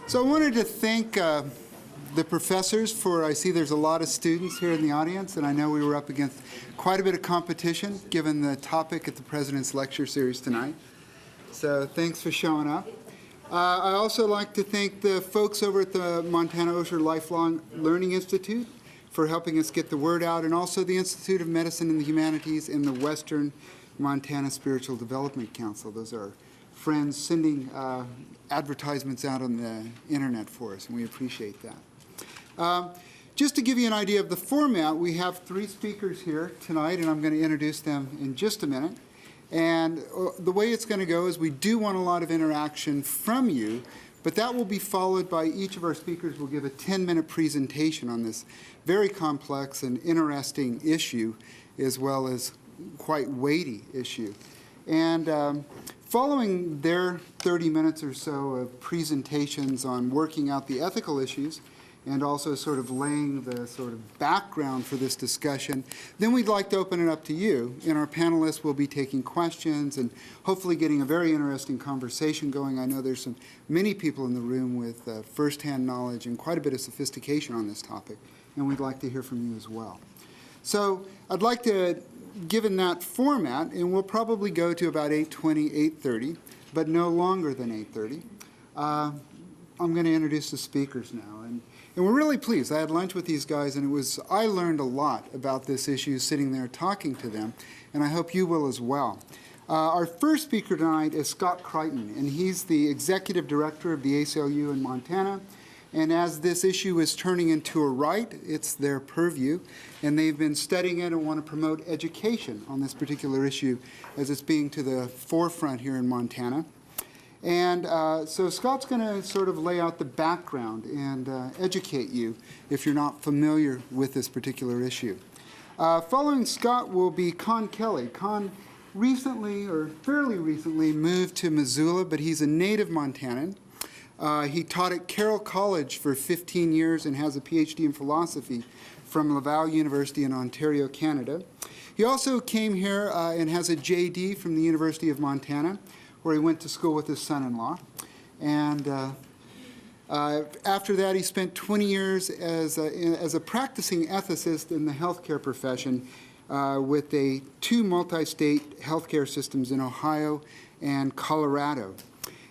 So I wanted to thank the professors for, I see there's a lot of students here in the audience, and I know we were up against quite a bit of competition given the topic at the President's Lecture Series tonight. So thanks for showing up. I also like to thank the folks over at the Montana Osher Lifelong Learning Institute for helping us get the word out, and also the Institute of Medicine and the Humanities and the Western Montana Spiritual Development Council. Those are friends sending advertisements out on the internet for us, and we appreciate that. Just to give you an idea of the format, we have 3 speakers here tonight, and I'm going to introduce them in just a minute. And the way it's going to go is we do want a lot of interaction from you, but that will be followed by each of our speakers will give a 10-minute presentation on this very complex and interesting issue, as well as quite weighty issue. And following their 30 minutes or so of presentations on working out the ethical issues and also sort of laying the sort of background for this discussion, then we'd like to open it up to you. And our panelists will be taking questions and hopefully getting a very interesting conversation going. I know there's many people in the room with firsthand knowledge and quite a bit of sophistication on this topic, and we'd like to hear from you as well. So I'd like to, given that format, and we'll probably go to about 8:20, 8:30, but no longer than 8:30. I'm going to introduce the speakers now. And we're really pleased. I had lunch with these guys, and I learned a lot about this issue sitting there talking to them, and I hope you will as well. Our first speaker tonight is Scott Crichton, and he's the executive director of the ACLU in Montana. And as this issue is turning into a right, it's their purview, and they've been studying it and want to promote education on this particular issue as it's being to the forefront here in Montana. And so Scott's going to sort of lay out the background and educate you if you're not familiar with this particular issue. Following Scott will be Con Kelly. Con recently, or fairly recently, moved to Missoula, but he's a native Montanan. He taught at Carroll College for 15 years and has a PhD in philosophy from Laval University in Ontario, Canada. He also came here and has a JD from the University of Montana, where he went to school with his son-in-law. And after that, he spent 20 years as a practicing ethicist in the healthcare profession with 2 multi-state healthcare systems in Ohio and Colorado.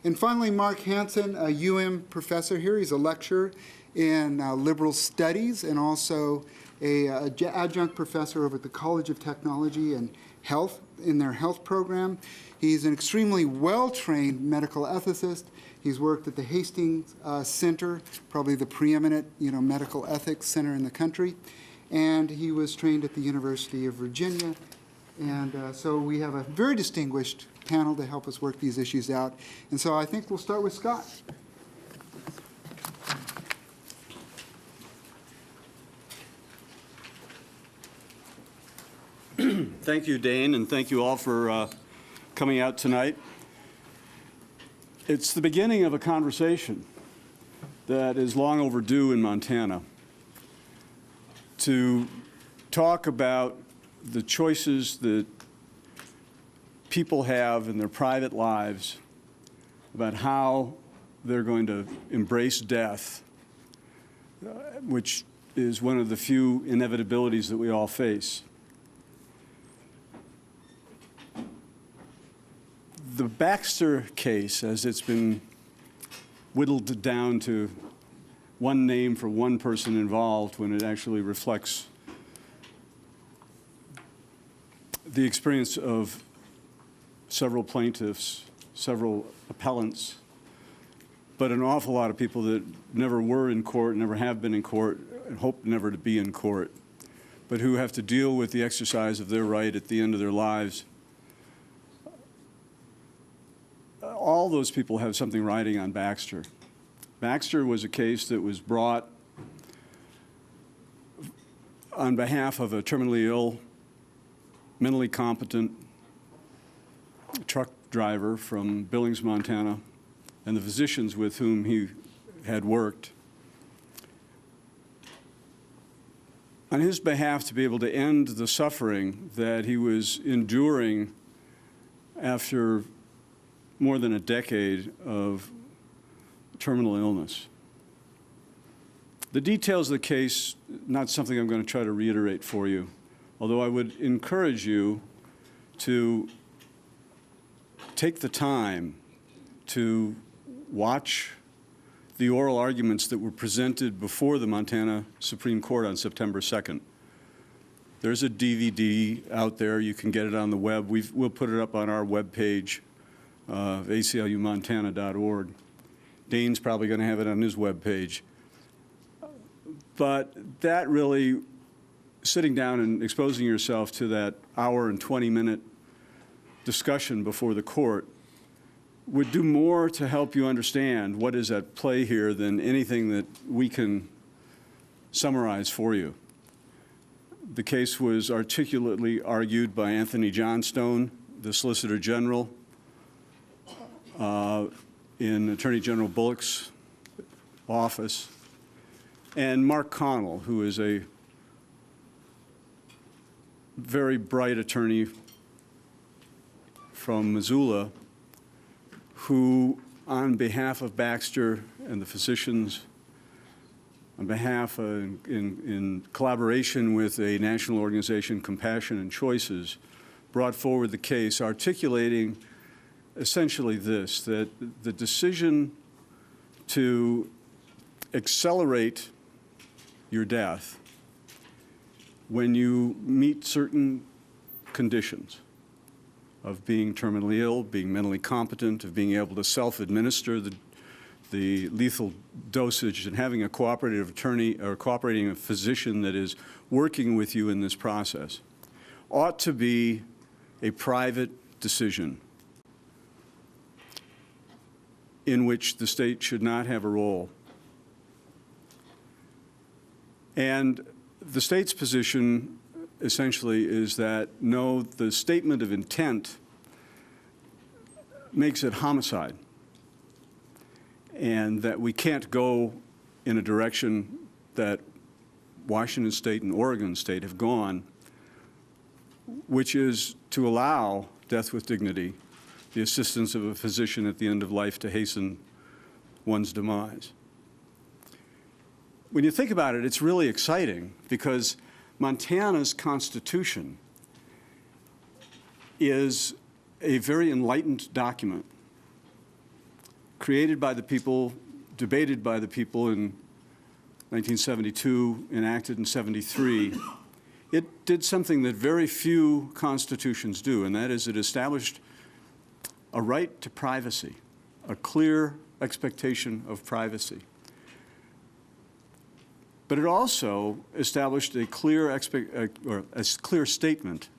And finally, Mark Hansen, a UM professor here. He's a lecturer in liberal studies and also an adjunct professor over at the College of Technology and Health in their health program. He's an extremely well-trained medical ethicist. He's worked at the Hastings Center, probably the preeminent medical ethics center in the country. And he was trained at the University of Virginia. And so we have a very distinguished panel to help us work these issues out. And so I think we'll start with Scott. Thank you, Dane, and thank you all for coming out tonight. It's the beginning of a conversation that is long overdue in Montana to talk about the choices that people have in their private lives about how they're going to embrace death, which is one of the few inevitabilities that we all face. The Baxter case, as it's been whittled down to one name for one person involved when it actually reflects the experience of several plaintiffs, several appellants, but an awful lot of people that never were in court, never have been in court, and hope never to be in court, but who have to deal with the exercise of their right at the end of their lives. All those people have something riding on Baxter. Baxter was a case that was brought on behalf of a terminally ill, mentally competent truck driver from Billings, Montana, and the physicians with whom he had worked. On his behalf, to be able to end the suffering that he was enduring after more than a decade of terminal illness. The details of the case, not something I'm going to try to reiterate for you, although I would encourage you to take the time to watch the oral arguments that were presented before the Montana Supreme Court on September 2nd. There's a DVD out there. You can get it on the web. We'll put it up on our webpage, aclumontana.org. Dane's probably going to have it on his webpage. But that really, sitting down and exposing yourself to that hour and 20-minute discussion before the court would do more to help you understand what is at play here than anything that we can summarize for you. The case was articulately argued by Anthony Johnstone, the Solicitor General, in Attorney General Bullock's office, and Mark Connell, who is a very bright attorney from Missoula, who, on behalf of Baxter and the physicians, on behalf in collaboration with a national organization, Compassion and Choices, brought forward the case articulating essentially this, that the decision to accelerate your death when you meet certain conditions of being terminally ill, being mentally competent, of being able to self-administer the lethal dosage, and having a cooperative attorney or cooperating physician that is working with you in this process, ought to be a private decision in which the state should not have a role. And the state's position essentially is that, no, the statement of intent makes it homicide, and that we can't go in a direction that Washington State and Oregon State have gone, which is to allow death with dignity, the assistance of a physician at the end of life to hasten one's demise. When you think about it, it's really exciting because Montana's Constitution is a very enlightened document created by the people, debated by the people in 1972, enacted in 73. It did something that very few constitutions do, and that is it established a right to privacy, a clear expectation of privacy. But it also established a clear statement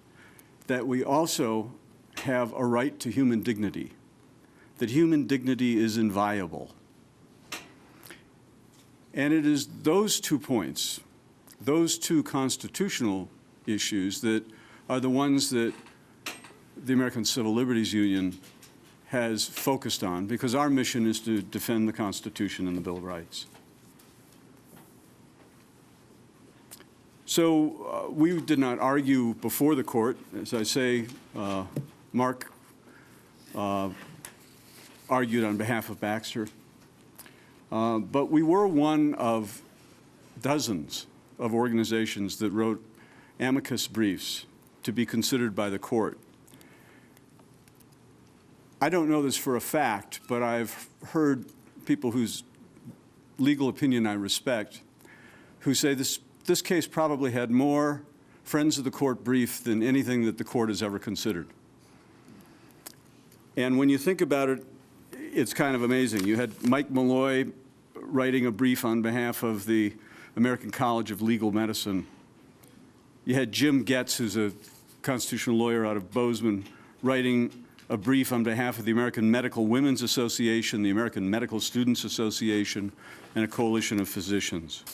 that we also have a right to human dignity, that human dignity is inviolable. And it is those 2 points, those 2 constitutional issues, that are the ones that the American Civil Liberties Union has focused on, because our mission is to defend the Constitution and the Bill of Rights. So we did not argue before the court. As I say, Mark argued on behalf of Baxter. But we were one of dozens of organizations that wrote amicus briefs to be considered by the court. I don't know this for a fact, but I've heard people whose legal opinion I respect who say this case probably had more friends of the court brief than anything that the court has ever considered. And when you think about it, it's kind of amazing. You had Mike Malloy writing a brief on behalf of the American College of Legal Medicine. You had Jim Getz, who's a constitutional lawyer out of Bozeman, writing a brief on behalf of the American Medical Women's Association, the American Medical Students Association, and a coalition of physicians.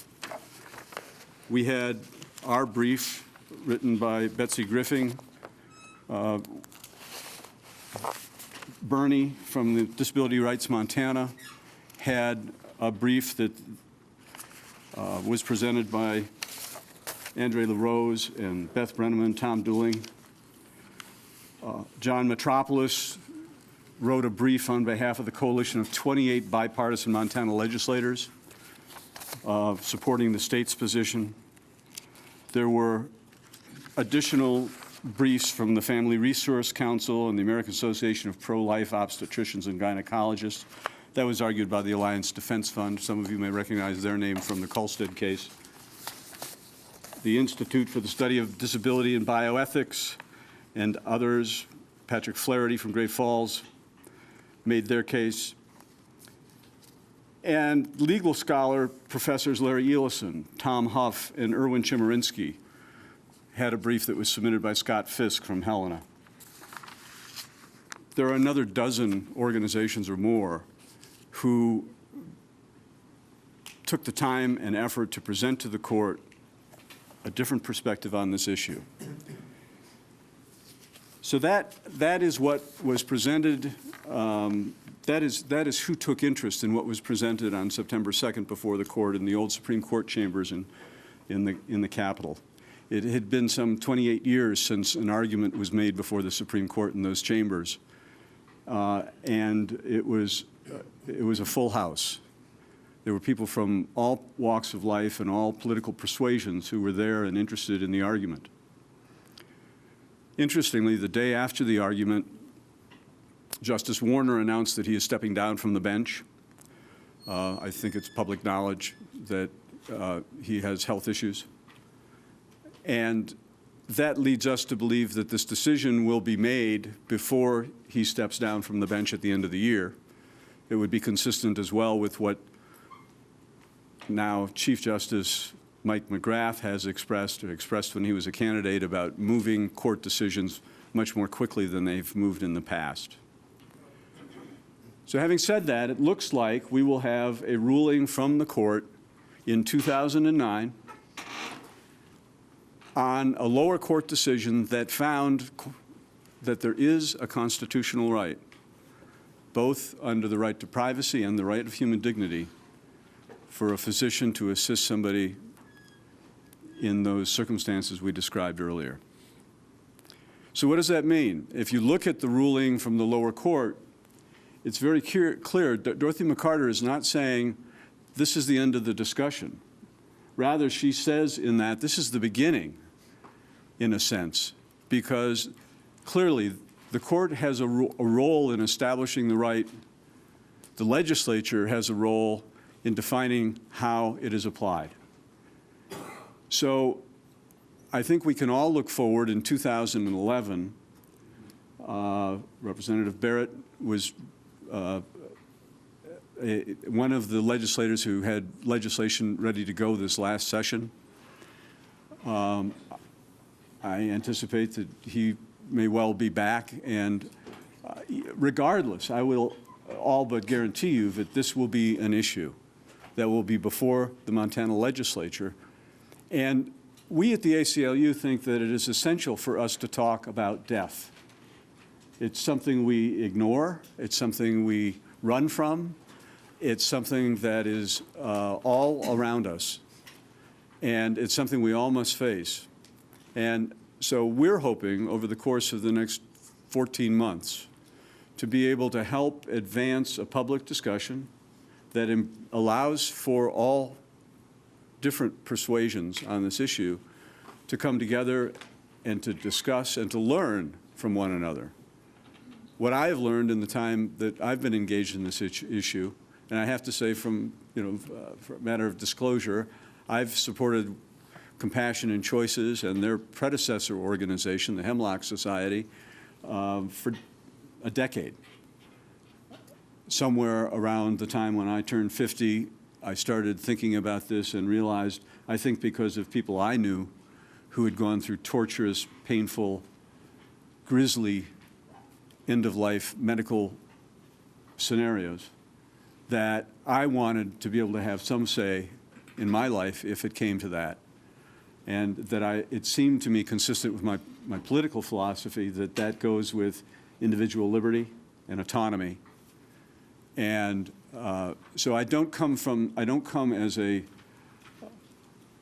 We had our brief written by Betsy Griffing, Bernie from the Disability Rights Montana had a brief that was presented by Andre LaRose and Beth Brenneman, Tom Dooling. John Metropolis wrote a brief on behalf of the coalition of 28 bipartisan Montana legislators supporting the state's position. There were additional briefs from the Family Resource Council and the American Association of Pro-Life Obstetricians and Gynecologists. That was argued by the Alliance Defense Fund. Some of you may recognize their name from the Kolstad case. The Institute for the Study of Disability and Bioethics and others, Patrick Flaherty from Great Falls, made their case. And legal scholar professors Larry Ellison, Tom Huff, and Erwin Chemerinsky had a brief that was submitted by Scott Fisk from Helena. There are another dozen organizations or more who took the time and effort to present to the court a different perspective on this issue. So that is what was presented. That is who took interest in what was presented on September 2nd before the court in the old Supreme Court chambers in the Capitol. It had been some 28 years since an argument was made before the Supreme Court in those chambers, and it was a full house. There were people from all walks of life and all political persuasions who were there and interested in the argument. Interestingly, the day after the argument, Justice Warner announced that he is stepping down from the bench. I think it's public knowledge that he has health issues. And that leads us to believe that this decision will be made before he steps down from the bench at the end of the year. It would be consistent as well with what now Chief Justice Mike McGrath has expressed when he was a candidate about moving court decisions much more quickly than they've moved in the past. So having said that, it looks like we will have a ruling from the court in 2009 on a lower court decision that found that there is a constitutional right, both under the right to privacy and the right of human dignity, for a physician to assist somebody in those circumstances we described earlier. So what does that mean? If you look at the ruling from the lower court, it's very clear that Dorothy McCarter is not saying this is the end of the discussion. Rather, she says in that this is the beginning, in a sense, because clearly the court has a role in establishing the right. The legislature has a role in defining how it is applied. So I think we can all look forward in 2011. Representative Barrett was one of the legislators who had legislation ready to go this last session. I anticipate that he may well be back, and regardless, I will all but guarantee you that this will be an issue that will be before the Montana legislature. And we at the ACLU think that it is essential for us to talk about death. It's something we ignore. It's something we run from. It's something that is all around us. And it's something we all must face. And so we're hoping over the course of the next 14 months to be able to help advance a public discussion that allows for all different persuasions on this issue to come together and to discuss and to learn from one another. What I have learned in the time that I've been engaged in this issue, and I have to say from, for a matter of disclosure, I've supported Compassion and Choices and their predecessor organization, the Hemlock Society, for a decade. Somewhere around the time when I turned 50, I started thinking about this and realized, I think because of people I knew who had gone through torturous, painful, grisly end-of-life medical scenarios, that I wanted to be able to have some say in my life if it came to that. And that it seemed to me consistent with my political philosophy that goes with individual liberty and autonomy. And so I don't come as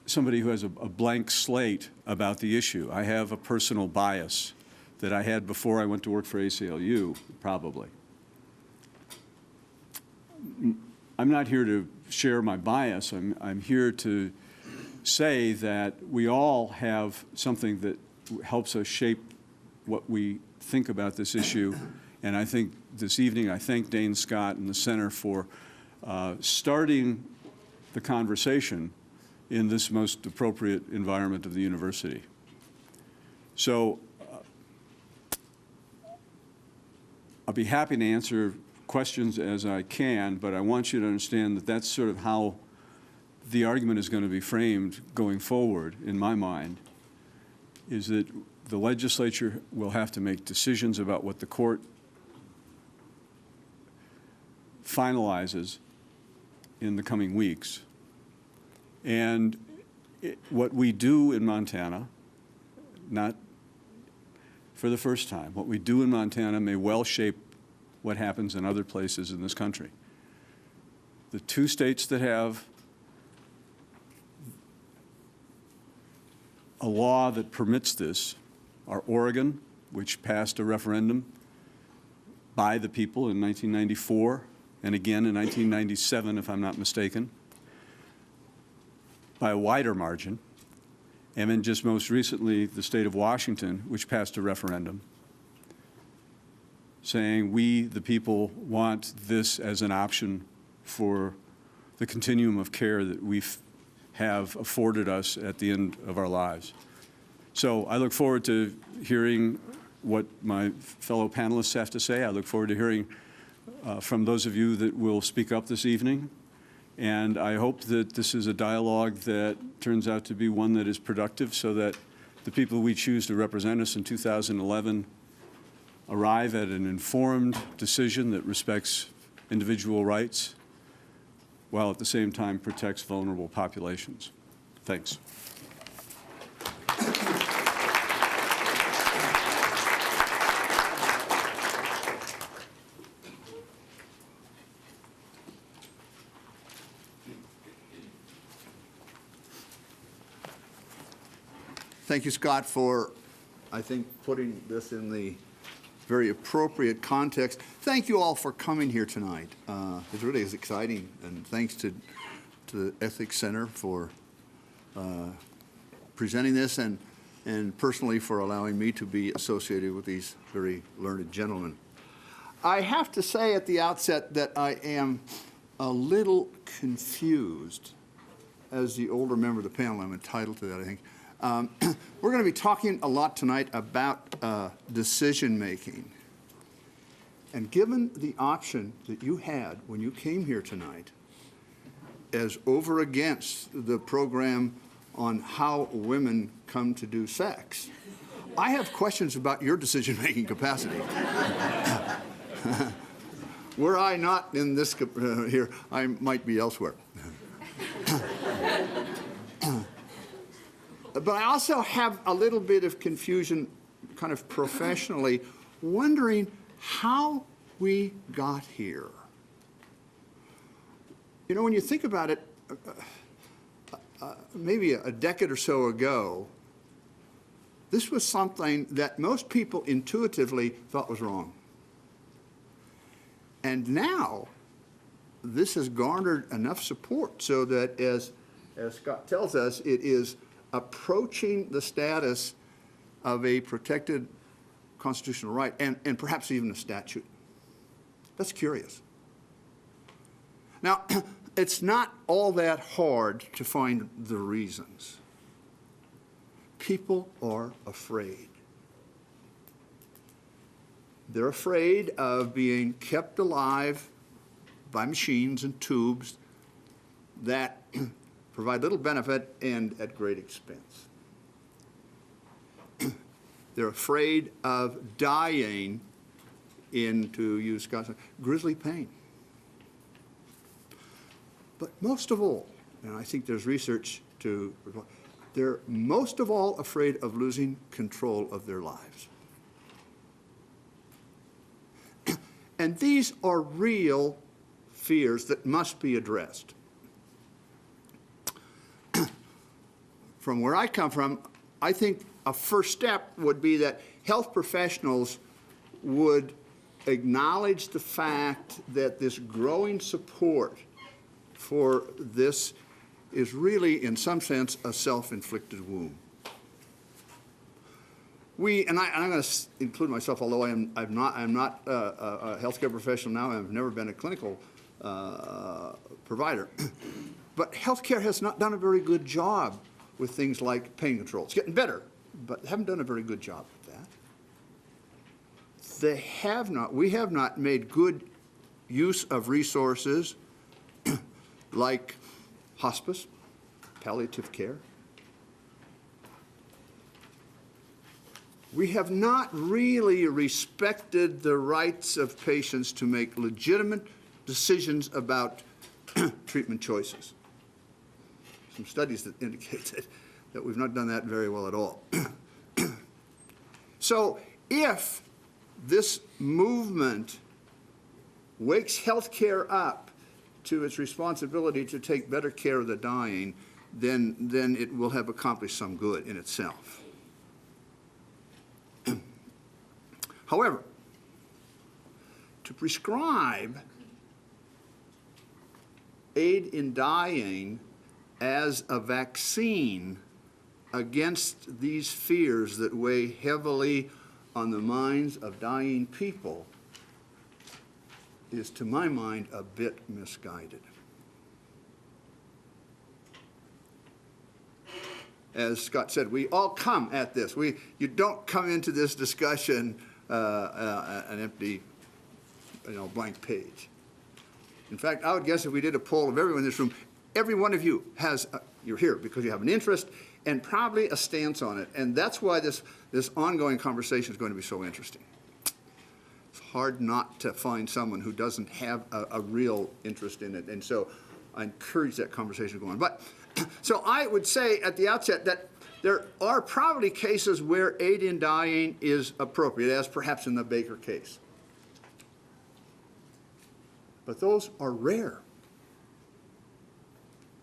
somebody who has a blank slate about the issue. I have a personal bias that I had before I went to work for ACLU, probably. I'm not here to share my bias. I'm here to say that we all have something that helps us shape what we think about this issue. And I think this evening, I thank Dane Scott and the Center for starting the conversation in this most appropriate environment of the university. So I'll be happy to answer questions as I can, but I want you to understand that that's sort of how the argument is going to be framed going forward, in my mind, is that the legislature will have to make decisions about what the court finalizes in the coming weeks. And what we do in Montana, not for the first time, what we do in Montana may well shape what happens in other places in this country. The two states that have a law that permits this are Oregon, which passed a referendum by the people in 1994, and again in 1997, if I'm not mistaken, by a wider margin. And then just most recently, the state of Washington, which passed a referendum saying we, the people, want this as an option for the continuum of care that we have afforded us at the end of our lives. So I look forward to hearing what my fellow panelists have to say. I look forward to hearing from those of you that will speak up this evening. And I hope that this is a dialogue that turns out to be one that is productive so that the people we choose to represent us in 2011 arrive at an informed decision that respects individual rights while at the same time protects vulnerable populations. Thanks. Thank you, Scott, for, I think, putting this in the very appropriate context. Thank you all for coming here tonight. It really is exciting, and thanks to the Ethics Center for presenting this, and personally for allowing me to be associated with these very learned gentlemen. I have to say at the outset that I am a little confused. As the older member of the panel, I'm entitled to that, I think. We're going to be talking a lot tonight about decision-making. And given the option that you had when you came here tonight as over against the program on how women come to do sex, I have questions about your decision-making capacity. Were I not in this here, I might be elsewhere. But I also have a little bit of confusion, kind of professionally, wondering how we got here. You know, when you think about it, maybe a decade or so ago, this was something that most people intuitively thought was wrong. And now, this has garnered enough support so that, as Scott tells us, it is approaching the status of a protected constitutional right, and perhaps even a statute. That's curious. Now, it's not all that hard to find the reasons. People are afraid. They're afraid of being kept alive by machines and tubes that provide little benefit and at great expense. They're afraid of dying in, to use Scott's, grisly pain. But most of all, and I think there's research to, they're most of all afraid of losing control of their lives. And these are real fears that must be addressed. From where I come from, I think a first step would be that health professionals would acknowledge the fact that this growing support for this is really, in some sense, a self-inflicted wound. And I'm going to include myself, although I'm not a healthcare professional now. I've never been a clinical provider. But healthcare has not done a very good job with things like pain control. It's getting better, but they haven't done a very good job with that. We have not made good use of resources like hospice, palliative care. We have not really respected the rights of patients to make legitimate decisions about treatment choices. Some studies that indicate that we've not done that very well at all. So if this movement wakes healthcare up to its responsibility to take better care of the dying, then it will have accomplished some good in itself. However, to prescribe aid in dying as a vaccine against these fears that weigh heavily on the minds of dying people is, to my mind, a bit misguided. As Scott said, we all come at this. You don't come into this discussion an empty, blank page. In fact, I would guess if we did a poll of everyone in this room, every one of you you're here because you have an interest and probably a stance on it. And that's why this ongoing conversation is going to be so interesting. It's hard not to find someone who doesn't have a real interest in it. And so I encourage that conversation to go on. But so I would say at the outset that there are probably cases where aid in dying is appropriate, as perhaps in the Baker case. But those are rare,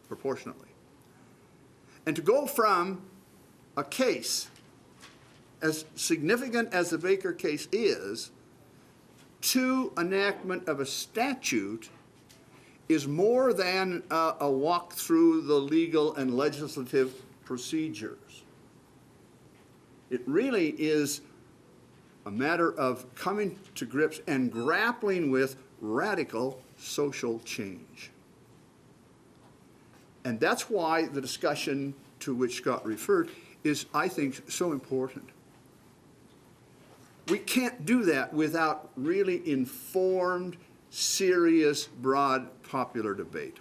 proportionately. And to go from a case as significant as the Baker case is to enactment of a statute is more than a walk through the legal and legislative procedures. It really is a matter of coming to grips and grappling with radical social change. And that's why the discussion to which Scott referred is, I think, so important. We can't do that without really informed, serious, broad, popular debate.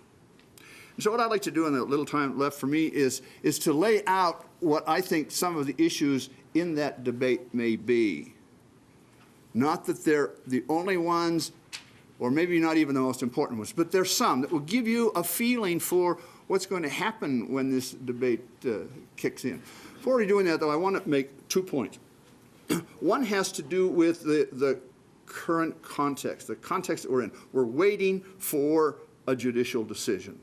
And so what I'd like to do in the little time left for me is to lay out what I think some of the issues in that debate may be. Not that they're the only ones, or maybe not even the most important ones, but there's some that will give you a feeling for what's going to happen when this debate kicks in. Before doing that, though, I want to make 2 points. One has to do with the current context, the context that we're in. We're waiting for a judicial decision.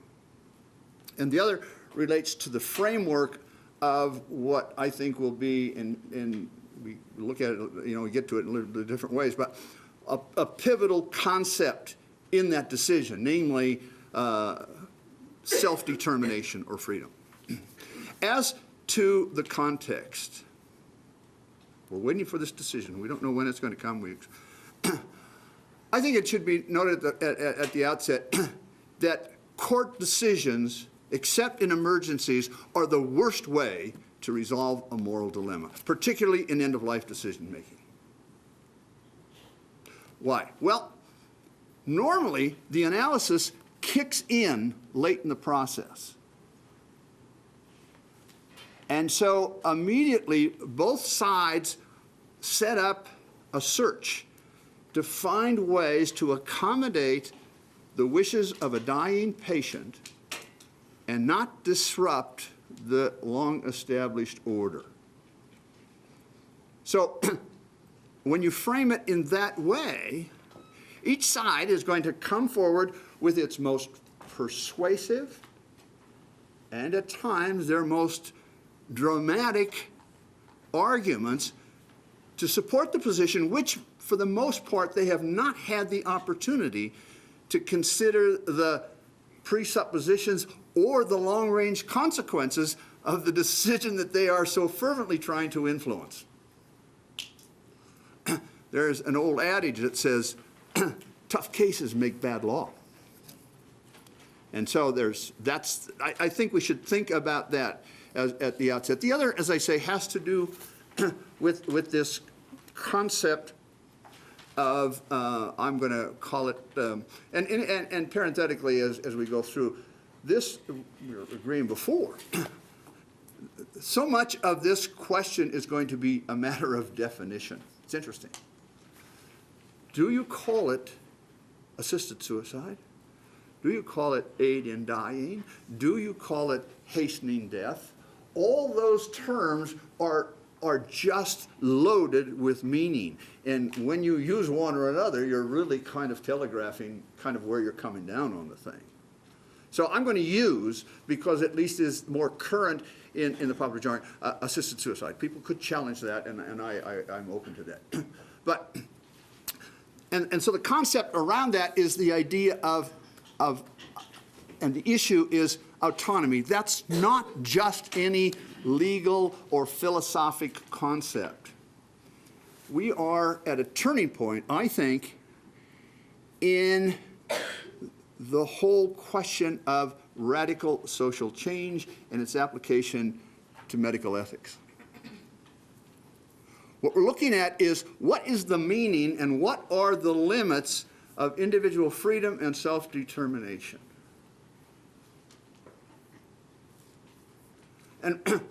And the other relates to the framework of what I think will be, and we look at it, we get to it in a little bit different ways, but a pivotal concept in that decision, namely self-determination or freedom. As to the context, we're waiting for this decision. We don't know when it's going to come. I think it should be noted at the outset that court decisions, except in emergencies, are the worst way to resolve a moral dilemma, particularly in end-of-life decision-making. Why? Well, normally the analysis kicks in late in the process. And so immediately both sides set up a search to find ways to accommodate the wishes of a dying patient and not disrupt the long-established order. So when you frame it in that way, each side is going to come forward with its most persuasive and at times their most dramatic arguments to support the position which, for the most part, they have not had the opportunity to consider the presuppositions, or the long-range consequences of the decision that they are so fervently trying to influence. There's an old adage that says, tough cases make bad law. And so I think we should think about that at the outset. The other, as I say, has to do with this concept of, I'm going to call it, and parenthetically as we go through, this, we were agreeing before, so much of this question is going to be a matter of definition. It's interesting. Do you call it assisted suicide? Do you call it aid in dying? Do you call it hastening death? All those terms are just loaded with meaning. And when you use one or another, you're really kind of telegraphing kind of where you're coming down on the thing. So I'm going to use, because at least is more current in the popular jargon, assisted suicide. People could challenge that, and I'm open to that. But, and so the concept around that is the idea of, and the issue is autonomy. That's not just any legal or philosophic concept. We are at a turning point, I think, in the whole question of radical social change and its application to medical ethics. What we're looking at is what is the meaning and what are the limits of individual freedom and self-determination. And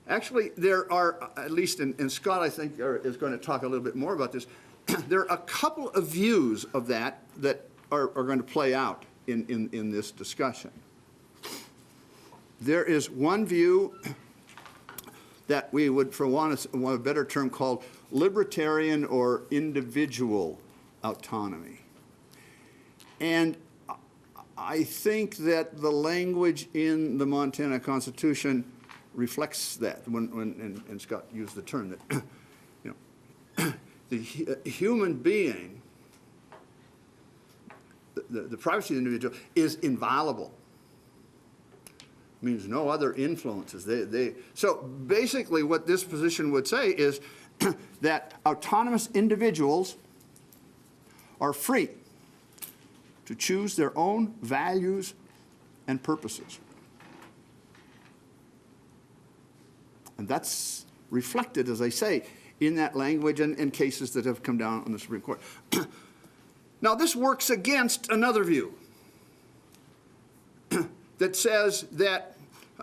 actually, there are, at least and Scott, I think, is going to talk a little bit more about this, there are a couple of views of that are going to play out in this discussion. There is one view that we would, for want of a better term, call libertarian or individual autonomy. And I think that the language in the Montana Constitution reflects that. And Scott used the term that, you know, the human being, the privacy of the individual is inviolable. Means no other influences. So basically what this position would say is that autonomous individuals are free to choose their own values and purposes. And that's reflected, as I say, in that language and in cases that have come down on the Supreme Court. Now, this works against another view that says that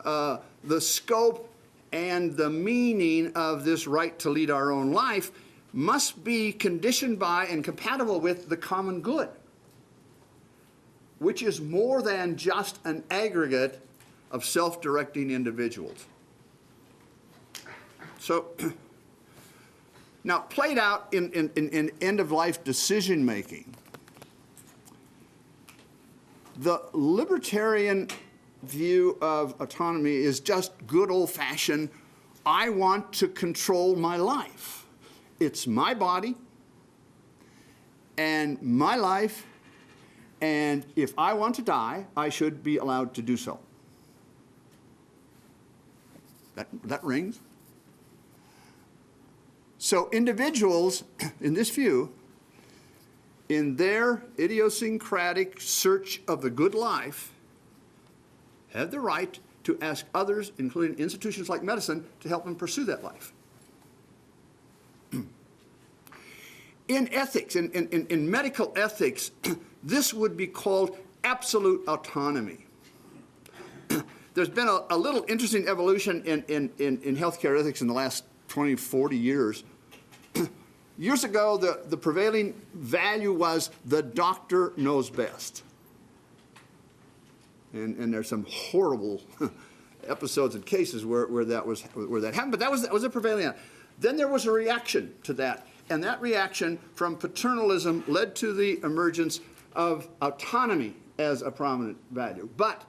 the scope and the meaning of this right to lead our own life must be conditioned by and compatible with the common good, which is more than just an aggregate of self-directing individuals. So, now played out in end-of-life decision-making, the libertarian view of autonomy is just good old-fashioned, I want to control my life. It's my body and my life, and if I want to die, I should be allowed to do so. That rings. So individuals, in this view, in their idiosyncratic search of the good life, have the right to ask others, including institutions like medicine, to help them pursue that life. In ethics, in medical ethics, this would be called absolute autonomy. There's been a little interesting evolution in healthcare ethics in the last 20, 40 years. Years ago, the prevailing value was the doctor knows best. And there's some horrible episodes and cases where that happened, but that was a prevailing. Then there was a reaction to that, and that reaction from paternalism led to the emergence of autonomy as a prominent value. But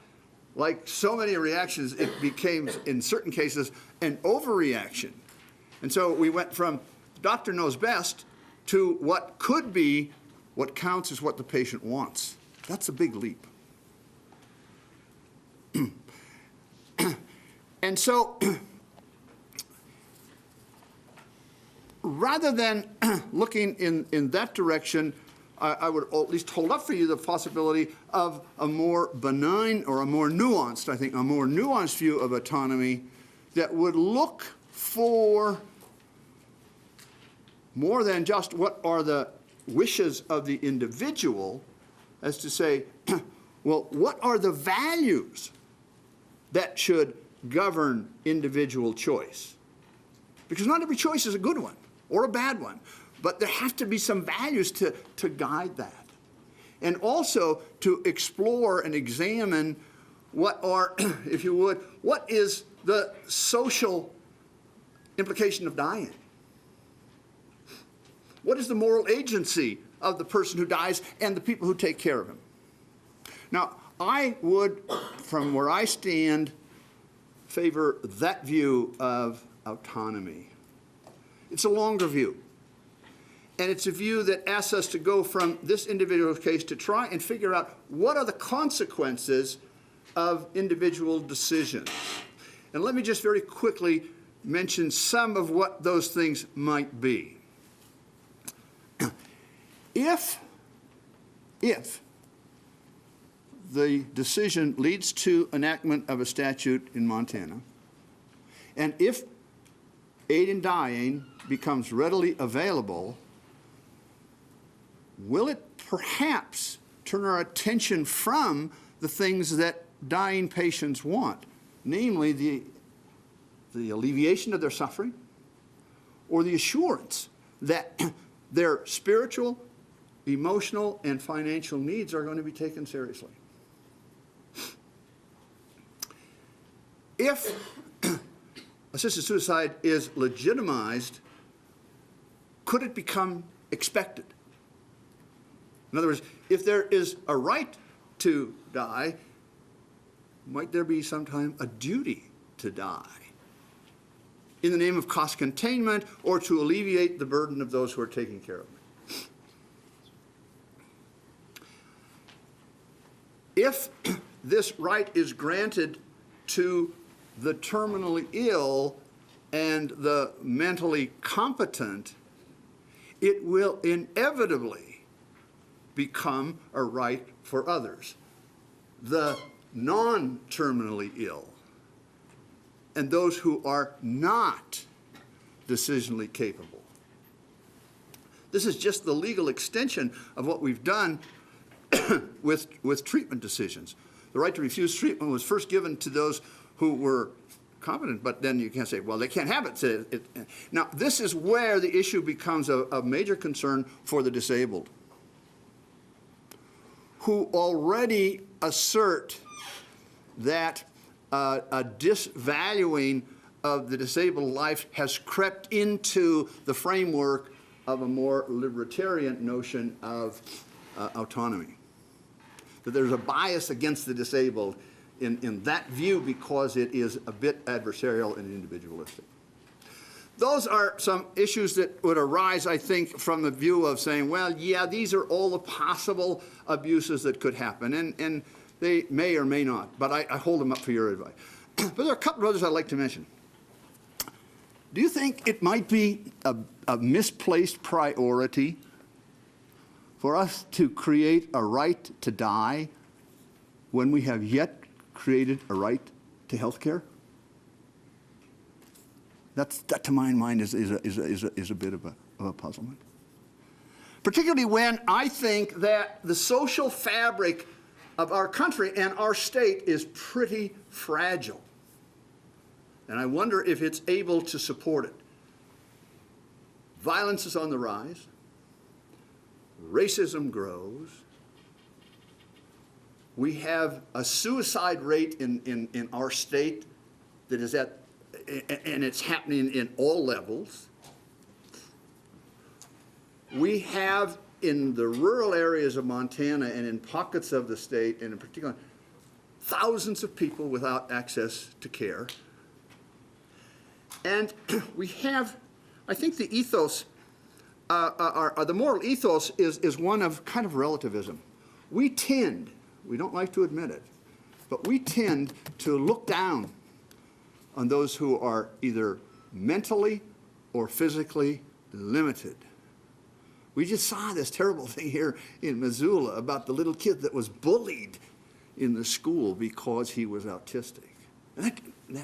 like so many reactions, it became, in certain cases, an overreaction. And so we went from the doctor knows best to what could be what counts as what the patient wants. That's a big leap. And so rather than looking in that direction, I would at least hold up for you the possibility of a more benign or a more nuanced, I think, a more nuanced view of autonomy that would look for more than just what are the wishes of the individual, as to say, well, what are the values that should govern individual choice? Because not every choice is a good one or a bad one, but there have to be some values to guide that. And also to explore and examine what are, if you would, what is the social implication of dying? What is the moral agency of the person who dies and the people who take care of him? Now, I would, from where I stand, favor that view of autonomy. It's a longer view. And it's a view that asks us to go from this individual case to try and figure out what are the consequences of individual decisions. And let me just very quickly mention some of what those things might be. If the decision leads to enactment of a statute in Montana, and if aid in dying becomes readily available, will it perhaps turn our attention from the things that dying patients want, namely the alleviation of their suffering or the assurance that their spiritual, emotional, and financial needs are going to be taken seriously? If assisted suicide is legitimized, could it become expected? In other words, if there is a right to die, might there be sometime a duty to die in the name of cost containment or to alleviate the burden of those who are taking care of me? If this right is granted to the terminally ill and the mentally competent, it will inevitably become a right for others, the non-terminally ill and those who are not decisionally capable. This is just the legal extension of what we've done with treatment decisions. The right to refuse treatment was first given to those who were competent, but then you can't say, well, they can't have it. Now, this is where the issue becomes a major concern for the disabled, who already assert that a disvaluing of the disabled life has crept into the framework of a more libertarian notion of autonomy. That there's a bias against the disabled in that view because it is a bit adversarial and individualistic. Those are some issues that would arise, I think, from the view of saying, well, yeah, these are all the possible abuses that could happen, and they may or may not, but I hold them up for your advice. But there are a couple of others I'd like to mention. Do you think it might be a misplaced priority for us to create a right to die when we have yet created a right to health care? That, to my mind, is a bit of a puzzlement. Particularly when I think that the social fabric of our country and our state is pretty fragile. And I wonder if it's able to support it. Violence is on the rise. Racism grows. We have a suicide rate in our state that is at, and it's happening in all levels. We have in the rural areas of Montana and in pockets of the state, and in particular, thousands of people without access to care. And we have, I think the ethos, the moral ethos is one of kind of relativism. We don't like to admit it, but we tend to look down on those who are either mentally or physically limited. We just saw this terrible thing here in Missoula about the little kid that was bullied in the school because he was autistic. And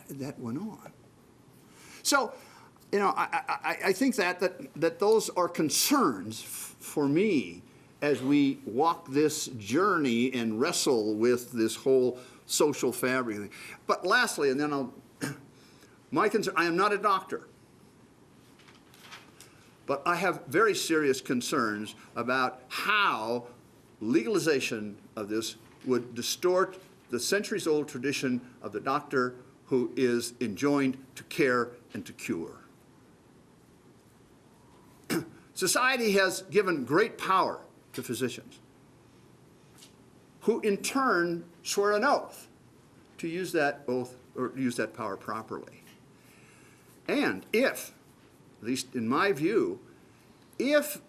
that went on. So, you know, I think that those are concerns for me as we walk this journey and wrestle with this whole social fabric thing. But lastly, and then my concern, I am not a doctor, but I have very serious concerns about how legalization of this would distort the centuries-old tradition of the doctor who is enjoined to care and to cure. Society has given great power to physicians, who in turn swear an oath to use that oath or use that power properly. And if, at least in my view, if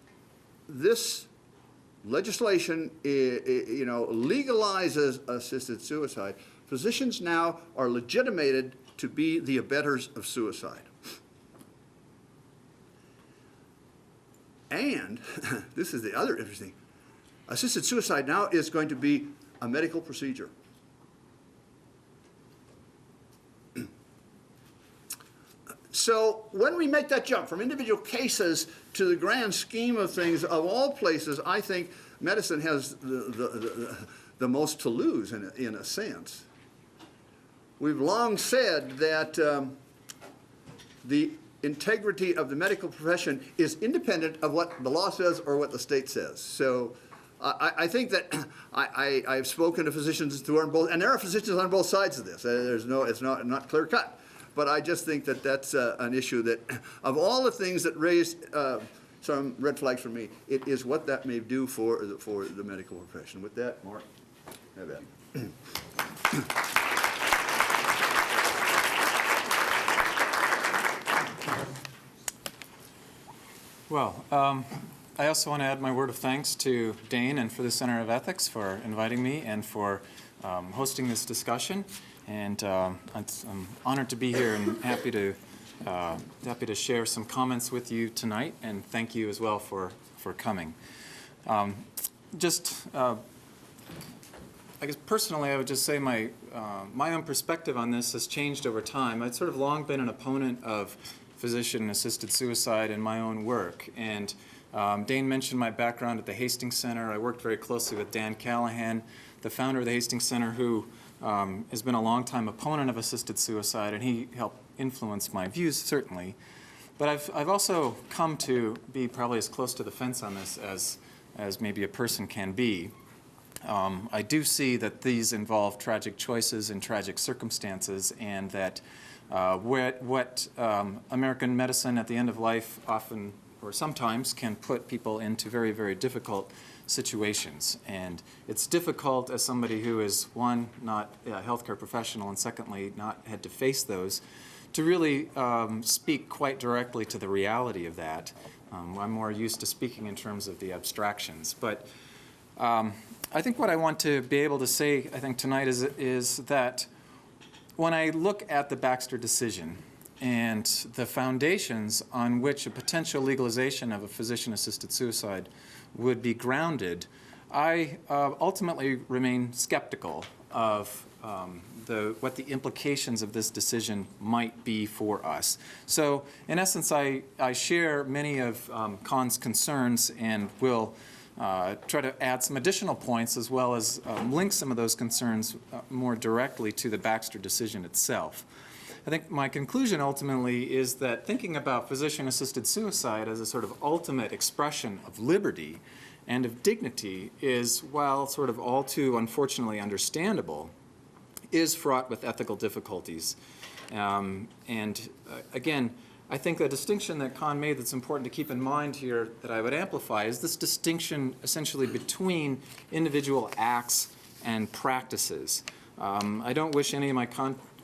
this legislation legalizes assisted suicide, physicians now are legitimated to be the abettors of suicide. And this is the other interesting, assisted suicide now is going to be a medical procedure. So when we make that jump from individual cases to the grand scheme of things, of all places, I think medicine has the most to lose in a sense. We've long said that the integrity of the medical profession is independent of what the law says or what the state says. So I think that I've spoken to physicians who are on both, and there are physicians on both sides of this. It's not clear cut. But I just think that that's an issue that, of all the things that raised some red flags for me, it is what that may do for the medical profession. With that, Mark, have that. Well, I also want to add my word of thanks to Dane and for the Center of Ethics for inviting me and for hosting this discussion. And I'm honored to be here and happy to share some comments with you tonight. And thank you as well for coming. I guess personally, I would just say my own perspective on this has changed over time. I'd sort of long been an opponent of physician-assisted suicide in my own work. And Dane mentioned my background at the Hastings Center. I worked very closely with Dan Callahan, the founder of the Hastings Center, who has been a longtime opponent of assisted suicide, and he helped influence my views, certainly. But I've also come to be probably as close to the fence on this as maybe a person can be. I do see that these involve tragic choices and tragic circumstances, and that what American medicine at the end of life often or sometimes can put people into very, very difficult situations. And it's difficult as somebody who is, one, not a healthcare professional, and secondly, not had to face those, to really speak quite directly to the reality of that. I'm more used to speaking in terms of the abstractions. But I think what I want to be able to say, I think, tonight is that when I look at the Baxter decision and the foundations on which a potential legalization of a physician-assisted suicide would be grounded, I ultimately remain skeptical of what the implications of this decision might be for us. So, in essence, I share many of Khan's concerns and will try to add some additional points as well as link some of those concerns more directly to the Baxter decision itself. I think my conclusion ultimately is that thinking about physician-assisted suicide as a sort of ultimate expression of liberty and of dignity is, while sort of all too unfortunately understandable, is fraught with ethical difficulties. Again, I think the distinction that Khan made that's important to keep in mind here that I would amplify is this distinction essentially between individual acts and practices. I don't wish any of my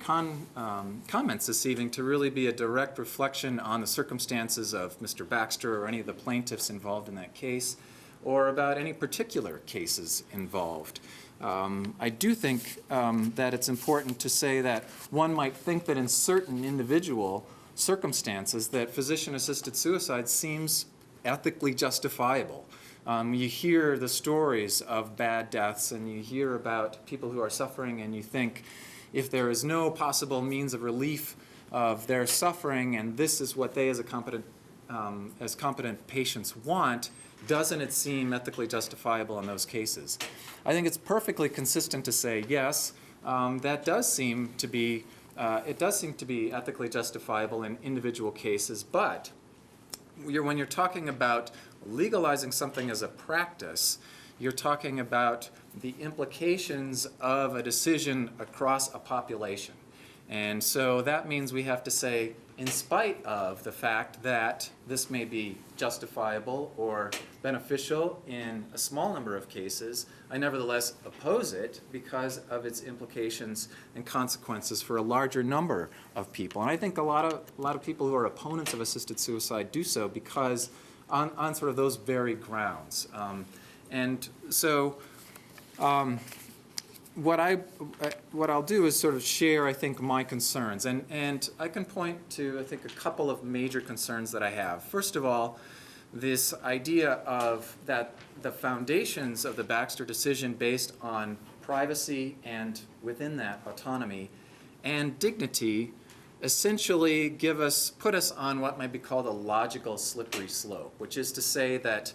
comments this evening to really be a direct reflection on the circumstances of Mr. Baxter or any of the plaintiffs involved in that case, or about any particular cases involved. I do think that it's important to say that one might think that in certain individual circumstances that physician-assisted suicide seems ethically justifiable. You hear the stories of bad deaths, and you hear about people who are suffering, and you think, if there is no possible means of relief of their suffering, and this is what they as competent patients want, doesn't it seem ethically justifiable in those cases? I think it's perfectly consistent to say, yes, that does seem to be, it does seem to be ethically justifiable in individual cases, but when you're talking about legalizing something as a practice, you're talking about the implications of a decision across a population. And so that means we have to say, in spite of the fact that this may be justifiable or beneficial in a small number of cases, I nevertheless oppose it because of its implications and consequences for a larger number of people. And I think a lot of people who are opponents of assisted suicide do so because on sort of those very grounds. What I'll do is sort of share, I think, my concerns. And I can point to, I think, a couple of major concerns that I have. First of all, this idea of that the foundations of the Baxter decision based on privacy and within that autonomy and dignity essentially put us on what might be called a logical slippery slope, which is to say that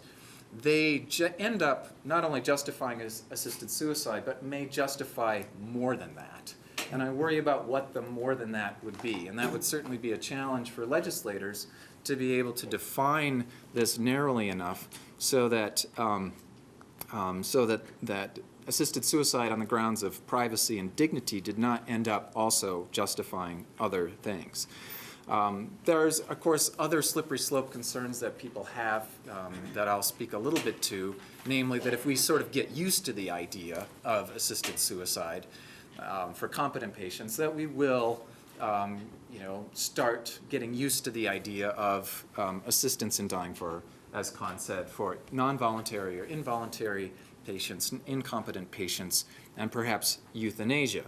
they end up not only justifying assisted suicide, but may justify more than that. And I worry about what the more than that would be. And that would certainly be a challenge for legislators to be able to define this narrowly enough so that that assisted suicide on the grounds of privacy and dignity did not end up also justifying other things. There's, of course, other slippery slope concerns that people have that I'll speak a little bit to, namely that if we sort of get used to the idea of assisted suicide for competent patients, that we will start getting used to the idea of assistance in dying for, as Con said, for non-voluntary or involuntary patients, incompetent patients, and perhaps euthanasia.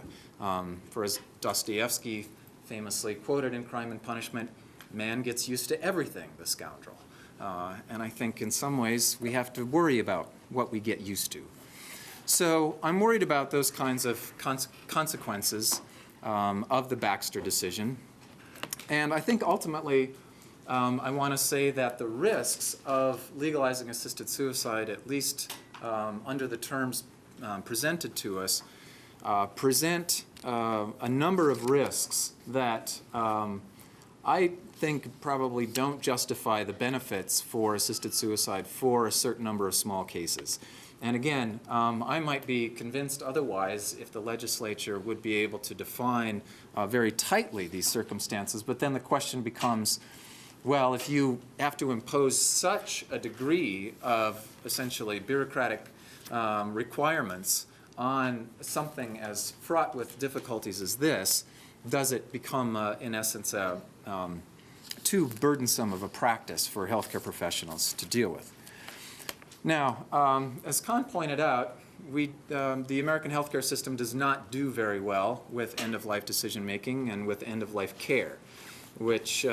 For as Dostoevsky famously quoted in Crime and Punishment, man gets used to everything, the scoundrel. And I think in some ways we have to worry about what we get used to. So I'm worried about those kinds of consequences of the Baxter decision. And I think ultimately I want to say that the risks of legalizing assisted suicide, at least under the terms presented to us, present a number of risks that I think probably don't justify the benefits for assisted suicide for a certain number of small cases. And again, I might be convinced otherwise if the legislature would be able to define very tightly these circumstances, but then the question becomes, well, if you have to impose such a degree of essentially bureaucratic requirements on something as fraught with difficulties as this, does it become, in essence, too burdensome of a practice for healthcare professionals to deal with? Now, as Con pointed out, the American healthcare system does not do very well with end-of-life decision-making and with end-of-life care, which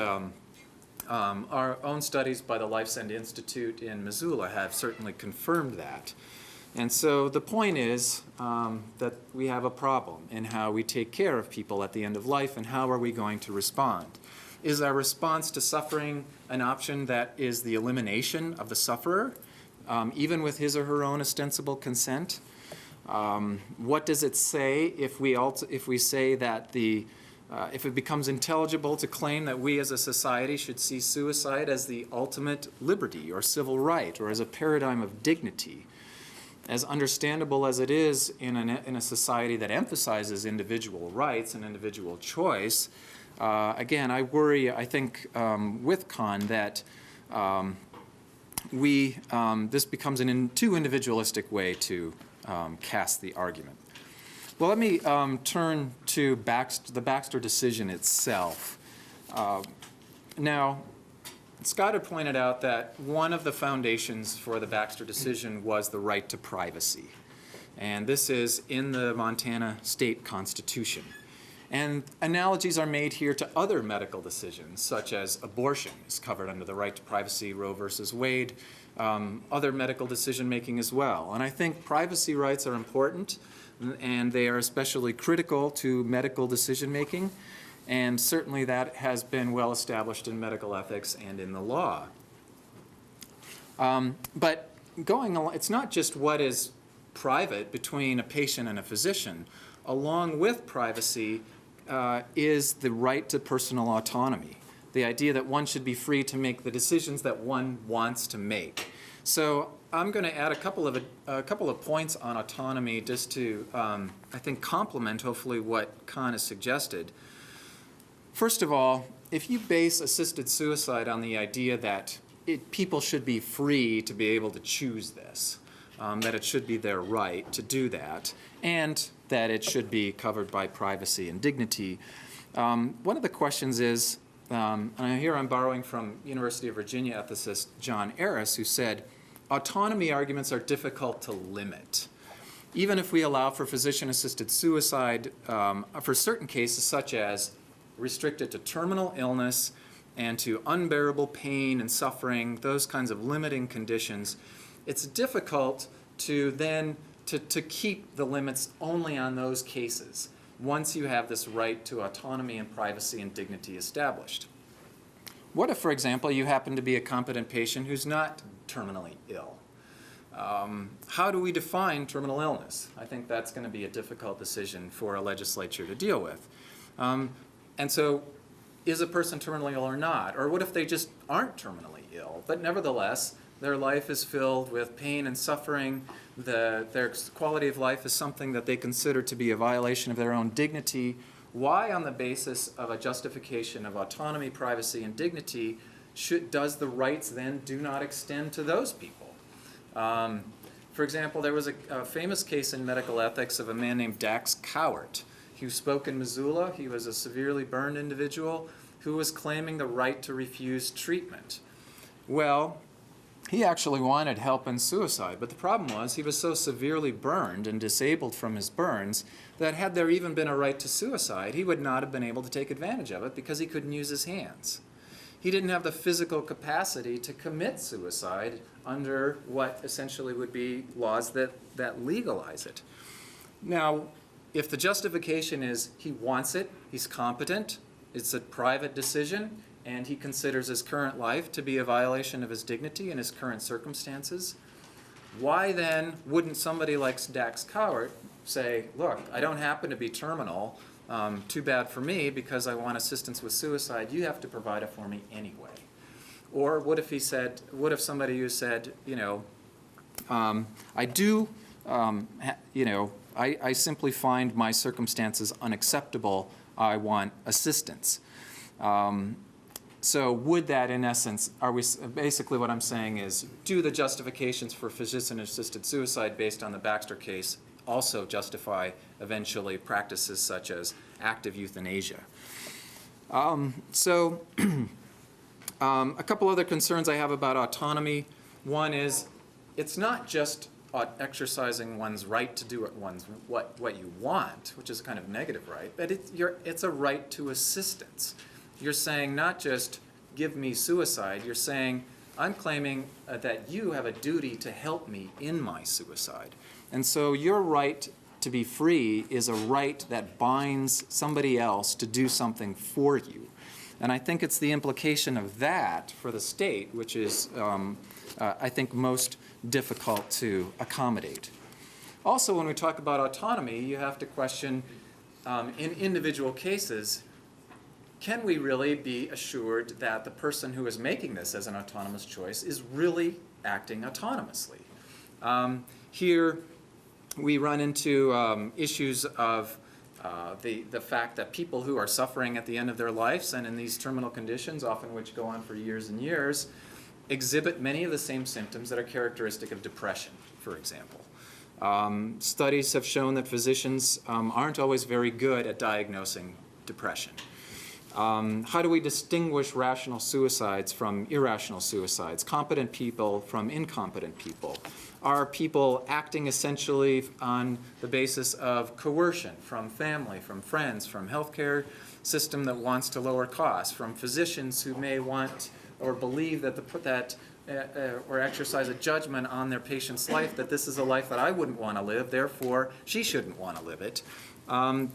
our own studies by the LifeSend Institute in Missoula have certainly confirmed that. And so the point is that we have a problem in how we take care of people at the end of life, and how are we going to respond? Is our response to suffering an option that is the elimination of the sufferer, even with his or her own ostensible consent? What does it say if we say that if it becomes intelligible to claim that we as a society should see suicide as the ultimate liberty or civil right, or as a paradigm of dignity? As understandable as it is in a society that emphasizes individual rights and individual choice, again, I worry, I think, with Con that this becomes a too individualistic way to cast the argument. Well, let me turn to the Baxter decision itself. Now, Scott had pointed out that one of the foundations for the Baxter decision was the right to privacy. And this is in the Montana State Constitution. And analogies are made here to other medical decisions, such as abortion is covered under the right to privacy, Roe versus Wade, other medical decision-making as well. And I think privacy rights are important, and they are especially critical to medical decision-making. And certainly that has been well established in medical ethics and in the law. But going along, it's not just what is private between a patient and a physician. Along with privacy is the right to personal autonomy, the idea that one should be free to make the decisions that one wants to make. So I'm going to add a couple of points on autonomy just to, I think, complement hopefully what Khan has suggested. First of all, if you base assisted suicide on the idea that people should be free to be able to choose this, that it should be their right to do that, and that it should be covered by privacy and dignity, one of the questions is, and here I'm borrowing from University of Virginia ethicist John Eris, who said, autonomy arguments are difficult to limit. Even if we allow for physician-assisted suicide for certain cases such as restricted to terminal illness and to unbearable pain and suffering, those kinds of limiting conditions, it's difficult to then to keep the limits only on those cases once you have this right to autonomy and privacy and dignity established. What if, for example, you happen to be a competent patient who's not terminally ill? How do we define terminal illness? I think that's going to be a difficult decision for a legislature to deal with. And so, is a person terminally ill or not? Or what if they just aren't terminally ill, but nevertheless, their life is filled with pain and suffering, their quality of life is something that they consider to be a violation of their own dignity? Why, on the basis of a justification of autonomy, privacy, and dignity, does the rights then do not extend to those people? For example, there was a famous case in medical ethics of a man named Dax Cowart, who spoke in Missoula. He was a severely burned individual who was claiming the right to refuse treatment. Well, he actually wanted help in suicide, but the problem was he was so severely burned and disabled from his burns that had there even been a right to suicide, he would not have been able to take advantage of it because he couldn't use his hands. He didn't have the physical capacity to commit suicide under what essentially would be laws that legalize it. Now, if the justification is he wants it, he's competent, it's a private decision, and he considers his current life to be a violation of his dignity and his current circumstances, why then wouldn't somebody like Dax Cowart say, look, I don't happen to be terminal, too bad for me because I want assistance with suicide, you have to provide it for me anyway? Or what if he said, what if somebody who said, I do, I simply find my circumstances unacceptable, I want assistance. So would that, in essence, basically what I'm saying is, do the justifications for physician-assisted suicide based on the Baxter case also justify eventually practices such as active euthanasia? A couple other concerns I have about autonomy. One is, it's not just exercising one's right to do what you want, which is a kind of negative right, but it's a right to assistance. You're saying not just give me suicide, you're saying I'm claiming that you have a duty to help me in my suicide. And so your right to be free is a right that binds somebody else to do something for you. And I think it's the implication of that for the state, which is, I think, most difficult to accommodate. Also, when we talk about autonomy, you have to question, in individual cases, can we really be assured that the person who is making this as an autonomous choice is really acting autonomously? Here, we run into issues of the fact that people who are suffering at the end of their lives and in these terminal conditions, often which go on for years and years, exhibit many of the same symptoms that are characteristic of depression, for example. Studies have shown that physicians aren't always very good at diagnosing depression. How do we distinguish rational suicides from irrational suicides, competent people from incompetent people? Are people acting essentially on the basis of coercion from family, from friends, from healthcare system that wants to lower costs, from physicians who may want or believe that or exercise a judgment on their patient's life that this is a life that I wouldn't want to live, therefore she shouldn't want to live it.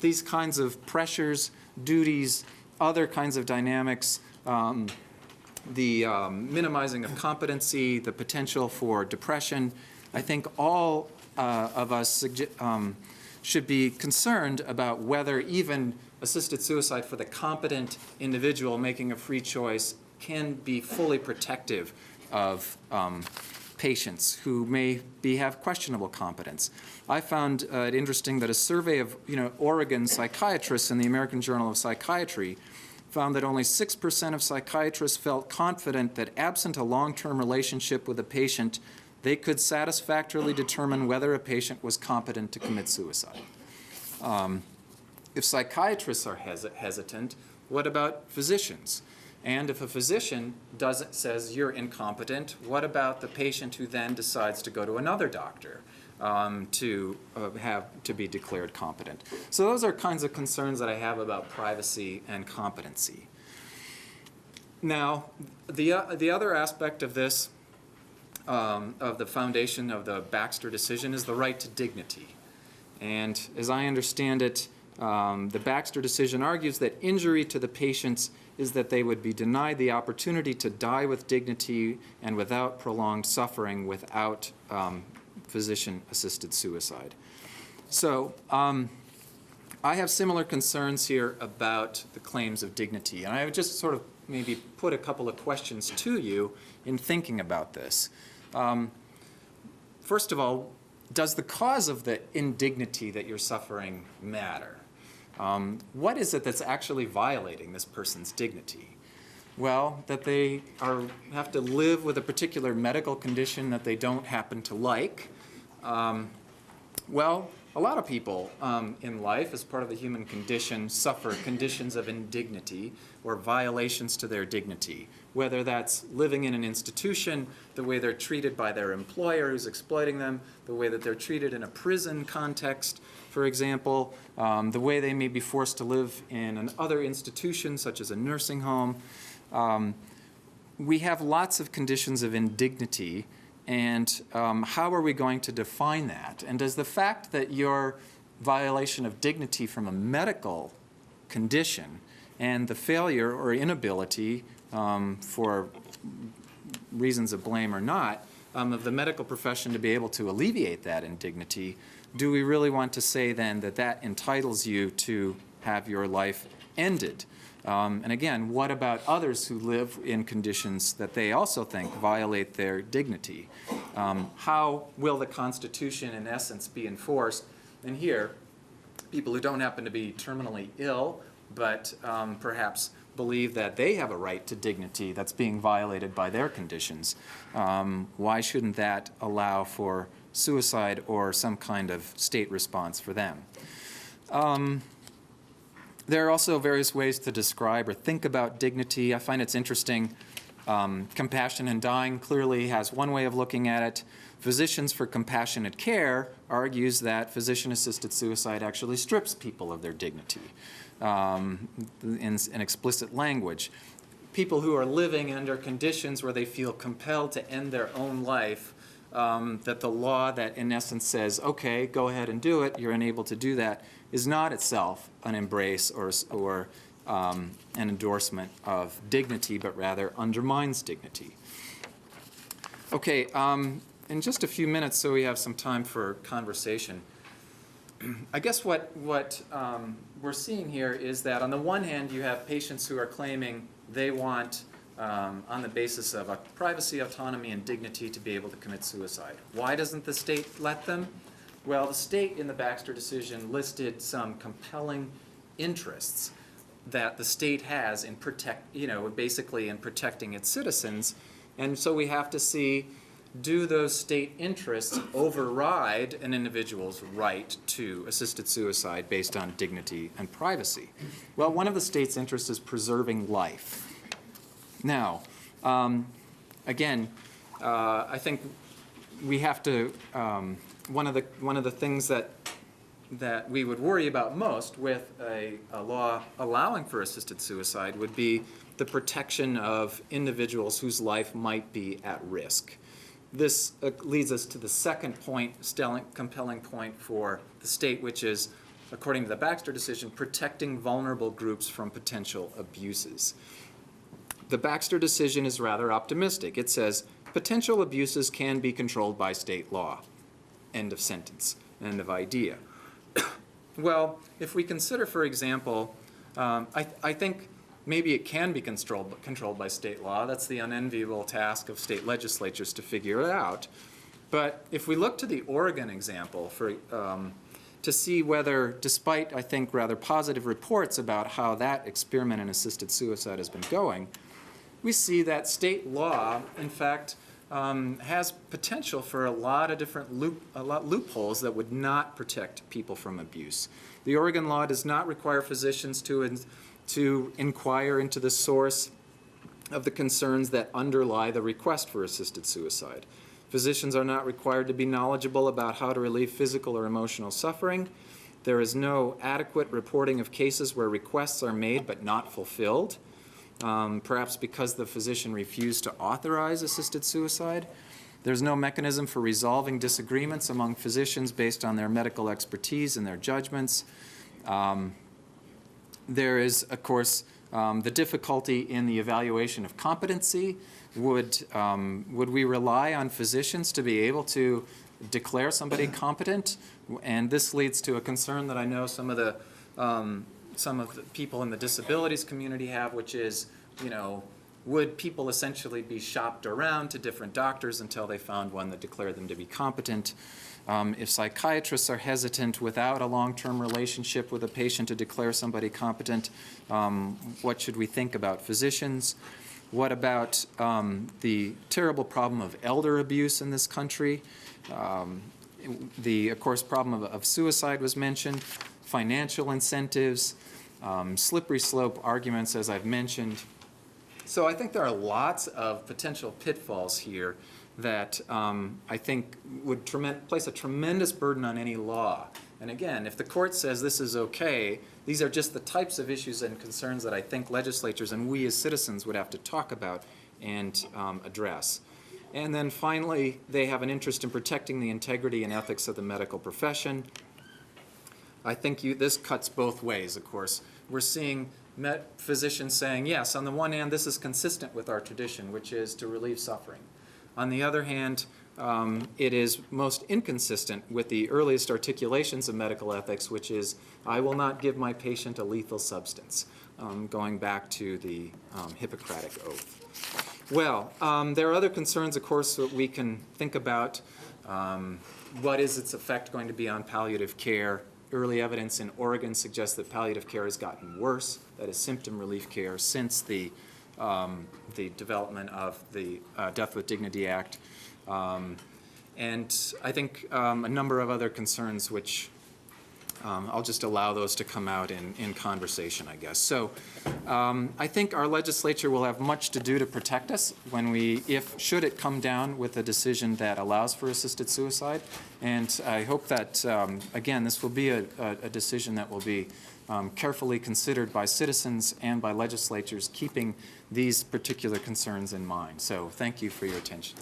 These kinds of pressures, duties, other kinds of dynamics, the minimizing of competency, the potential for depression, I think all of us should be concerned about whether even assisted suicide for the competent individual making a free choice can be fully protective of patients who may have questionable competence. I found it interesting that a survey of Oregon psychiatrists in the American Journal of Psychiatry found that only 6% of psychiatrists felt confident that absent a long-term relationship with a patient, they could satisfactorily determine whether a patient was competent to commit suicide. If psychiatrists are hesitant, what about physicians? And if a physician says you're incompetent, what about the patient who then decides to go to another doctor to be declared competent? So those are kinds of concerns that I have about privacy and competency. Now, the other aspect of this, of the foundation of the Baxter decision, is the right to dignity. And as I understand it, the Baxter decision argues that injury to the patients is that they would be denied the opportunity to die with dignity and without prolonged suffering without physician-assisted suicide. So I have similar concerns here about the claims of dignity. And I would just sort of maybe put a couple of questions to you in thinking about this. First of all, does the cause of the indignity that you're suffering matter? What is it that's actually violating this person's dignity? Well, that they have to live with a particular medical condition that they don't happen to like. Well, a lot of people in life, as part of the human condition, suffer conditions of indignity or violations to their dignity, whether that's living in an institution, the way they're treated by their employer who's exploiting them, the way that they're treated in a prison context, for example, the way they may be forced to live in another institution, such as a nursing home. We have lots of conditions of indignity, and how are we going to define that? And does the fact that your violation of dignity from a medical condition and the failure or inability, for reasons of blame or not, of the medical profession to be able to alleviate that indignity, do we really want to say then that that entitles you to have your life ended? And again, what about others who live in conditions that they also think violate their dignity? How will the Constitution, in essence, be enforced? And here, people who don't happen to be terminally ill, but perhaps believe that they have a right to dignity that's being violated by their conditions, why shouldn't that allow for suicide or some kind of state response for them? There are also various ways to describe or think about dignity. I find it's interesting. Compassion in Dying clearly has one way of looking at it. Physicians for Compassionate Care argues that physician-assisted suicide actually strips people of their dignity in explicit language. People who are living under conditions where they feel compelled to end their own life, that the law that in essence says, okay, go ahead and do it, you're unable to do that, is not itself an embrace or an endorsement of dignity, but rather undermines dignity. Okay, in just a few minutes, so we have some time for conversation, I guess what we're seeing here is that on the one hand, you have patients who are claiming they want, on the basis of privacy, autonomy, and dignity, to be able to commit suicide. Why doesn't the state let them? Well, the state in the Baxter decision listed some compelling interests that the state has in basically in protecting its citizens, and so we have to see do those state interests override an individual's right to assisted suicide based on dignity and privacy? Well, one of the state's interests is preserving life. Now, again, I think we have to, one of the things that we would worry about most with a law allowing for assisted suicide would be the protection of individuals whose life might be at risk. This leads us to the second point, compelling point for the state, which is, according to the Baxter decision, protecting vulnerable groups from potential abuses. The Baxter decision is rather optimistic. It says, potential abuses can be controlled by state law. End of sentence, end of idea. Well, if we consider, for example, I think maybe it can be controlled by state law. That's the unenviable task of state legislatures to figure it out. But if we look to the Oregon example to see whether, despite, I think, rather positive reports about how that experiment in assisted suicide has been going, we see that state law, in fact, has potential for a lot of different loopholes that would not protect people from abuse. The Oregon law does not require physicians to inquire into the source of the concerns that underlie the request for assisted suicide. Physicians are not required to be knowledgeable about how to relieve physical or emotional suffering. There is no adequate reporting of cases where requests are made but not fulfilled, perhaps because the physician refused to authorize assisted suicide. There's no mechanism for resolving disagreements among physicians based on their medical expertise and their judgments. There is, of course, the difficulty in the evaluation of competency. Would we rely on physicians to be able to declare somebody competent? And this leads to a concern that I know some of the people in the disabilities community have, which is, would people essentially be shopped around to different doctors until they found one that declared them to be competent? If psychiatrists are hesitant without a long-term relationship with a patient to declare somebody competent, what should we think about physicians? What about the terrible problem of elder abuse in this country? Of course, problem of suicide was mentioned, financial incentives, slippery slope arguments, as I've mentioned. So I think there are lots of potential pitfalls here that I think would place a tremendous burden on any law. And again, if the court says this is okay, these are just the types of issues and concerns that I think legislatures and we as citizens would have to talk about and address. And then finally, they have an interest in protecting the integrity and ethics of the medical profession. I think this cuts both ways, of course. We're seeing physicians saying, yes, on the one hand, this is consistent with our tradition, which is to relieve suffering. On the other hand, it is most inconsistent with the earliest articulations of medical ethics, which is, I will not give my patient a lethal substance, going back to the Hippocratic Oath. Well, there are other concerns, of course, that we can think about. What is its effect going to be on palliative care? Early evidence in Oregon suggests that palliative care has gotten worse, that is symptom relief care, since the development of the Death with Dignity Act. And I think a number of other concerns which I'll just allow those to come out in conversation, I guess. So I think our legislature will have much to do to protect us when should it come down with a decision that allows for assisted suicide. And I hope that, again, this will be a decision that will be carefully considered by citizens and by legislatures, keeping these particular concerns in mind. So thank you for your attention.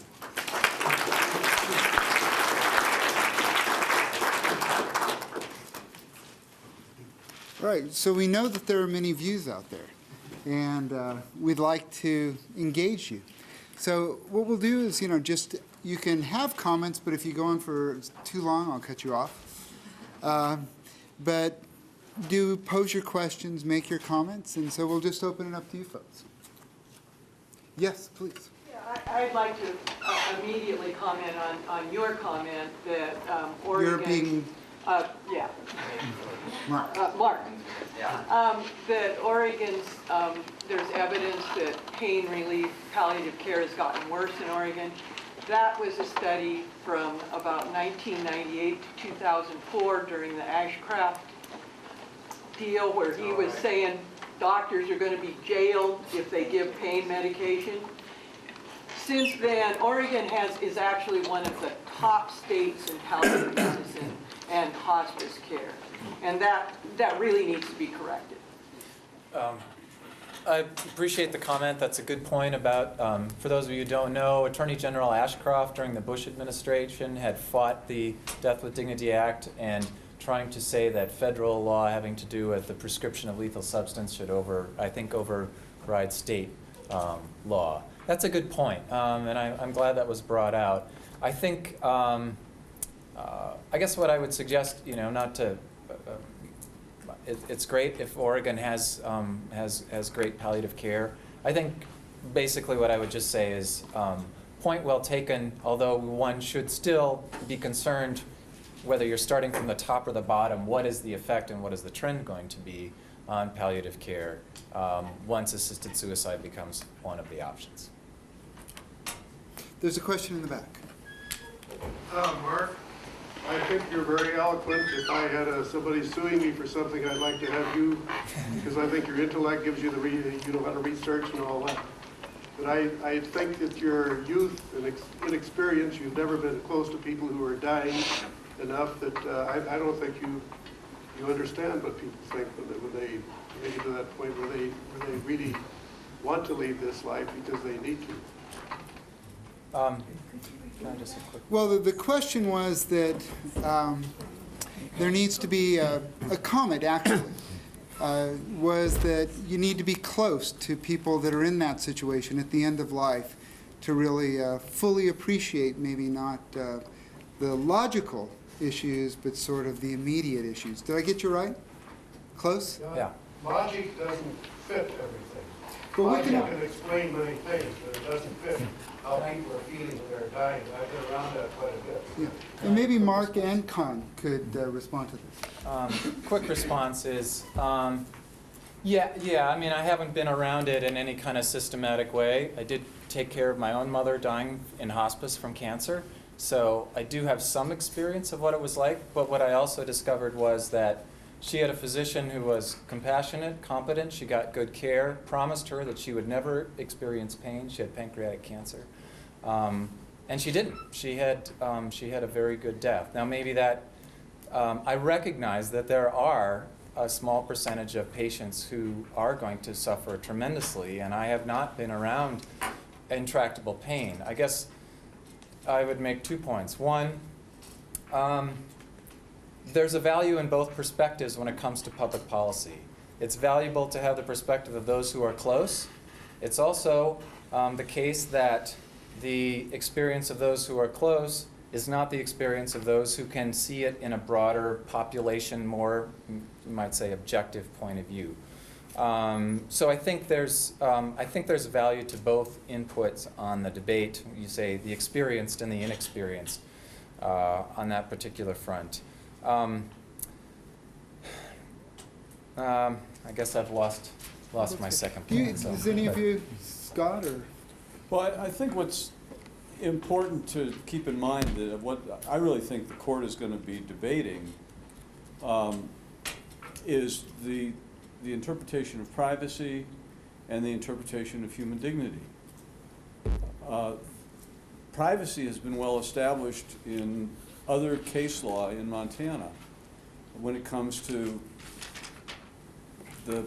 Right, so we know that there are many views out there, and we'd like to engage you. So what we'll do is, you can have comments, but if you go on for too long, I'll cut you off. But do pose your questions, make your comments, and so we'll just open it up to you folks. Yes, please. Yeah, I'd like to immediately comment on your comment that Oregon... You're being... yeah. Mark. Mark. Yeah. That Oregon's, there's evidence that pain relief, palliative care has gotten worse in Oregon. That was a study from about 1998 to 2004 during the Ashcraft deal where he was saying doctors are going to be jailed if they give pain medication. Since then, Oregon is actually one of the top states in palliative medicine and hospice care. And that really needs to be corrected. I appreciate the comment. That's a good point about, for those of you who don't know, Attorney General Ashcroft during the Bush administration had fought the Death with Dignity Act and trying to say that federal law having to do with the prescription of lethal substance should override state law. That's a good point, and I'm glad that was brought out. I think, I guess what I would suggest, not to, it's great if Oregon has great palliative care. I think basically what I would just say is, point well taken, although one should still be concerned whether you're starting from the top or the bottom, what is the effect and what is the trend going to be on palliative care once assisted suicide becomes one of the options. There's a question in the back. Mark, I think you're very eloquent. If I had somebody suing me for something, I'd like to have you, because I think your intellect gives you you know how to research and all that. But I think that your youth and inexperience, you've never been close to people who are dying enough that I don't think you understand what people think when they get to that point where they really want to leave this life because they need to. Well, the question was that there needs to be a comment, actually, was that you need to be close to people that are in that situation at the end of life to really fully appreciate maybe not the logical issues, but sort of the immediate issues. Did I get you right? Close? Yeah. Logic doesn't fit everything. But we Logic can- can explain many things, but it doesn't fit how people are feeling when they're dying. I've been around that quite a bit. Yeah. And maybe Mark and Con could respond to this. Quick response is, yeah, I mean, I haven't been around it in any kind of systematic way. I did take care of my own mother dying in hospice from cancer, so I do have some experience of what it was like, but what I also discovered was that she had a physician who was compassionate, competent, she got good care, promised her that she would never experience pain. She had pancreatic cancer. And she didn't. She had a very good death. Now maybe that, I recognize that there are a small percentage of patients who are going to suffer tremendously, and I have not been around intractable pain. I guess I would make 2 points. One, there's a value in both perspectives when it comes to public policy. It's valuable to have the perspective of those who are close. It's also the case that the experience of those who are close is not the experience of those who can see it in a broader population, more, you might say, objective point of view. So I think there's value to both inputs on the debate. You say the experienced and the inexperienced on that particular front. I guess I've lost my second point. So, Does any of you, Scott, or? Well, I think what's important to keep in mind that what I really think the court is going to be debating is the interpretation of privacy and the interpretation of human dignity. Privacy has been well established in other case law in Montana when it comes to the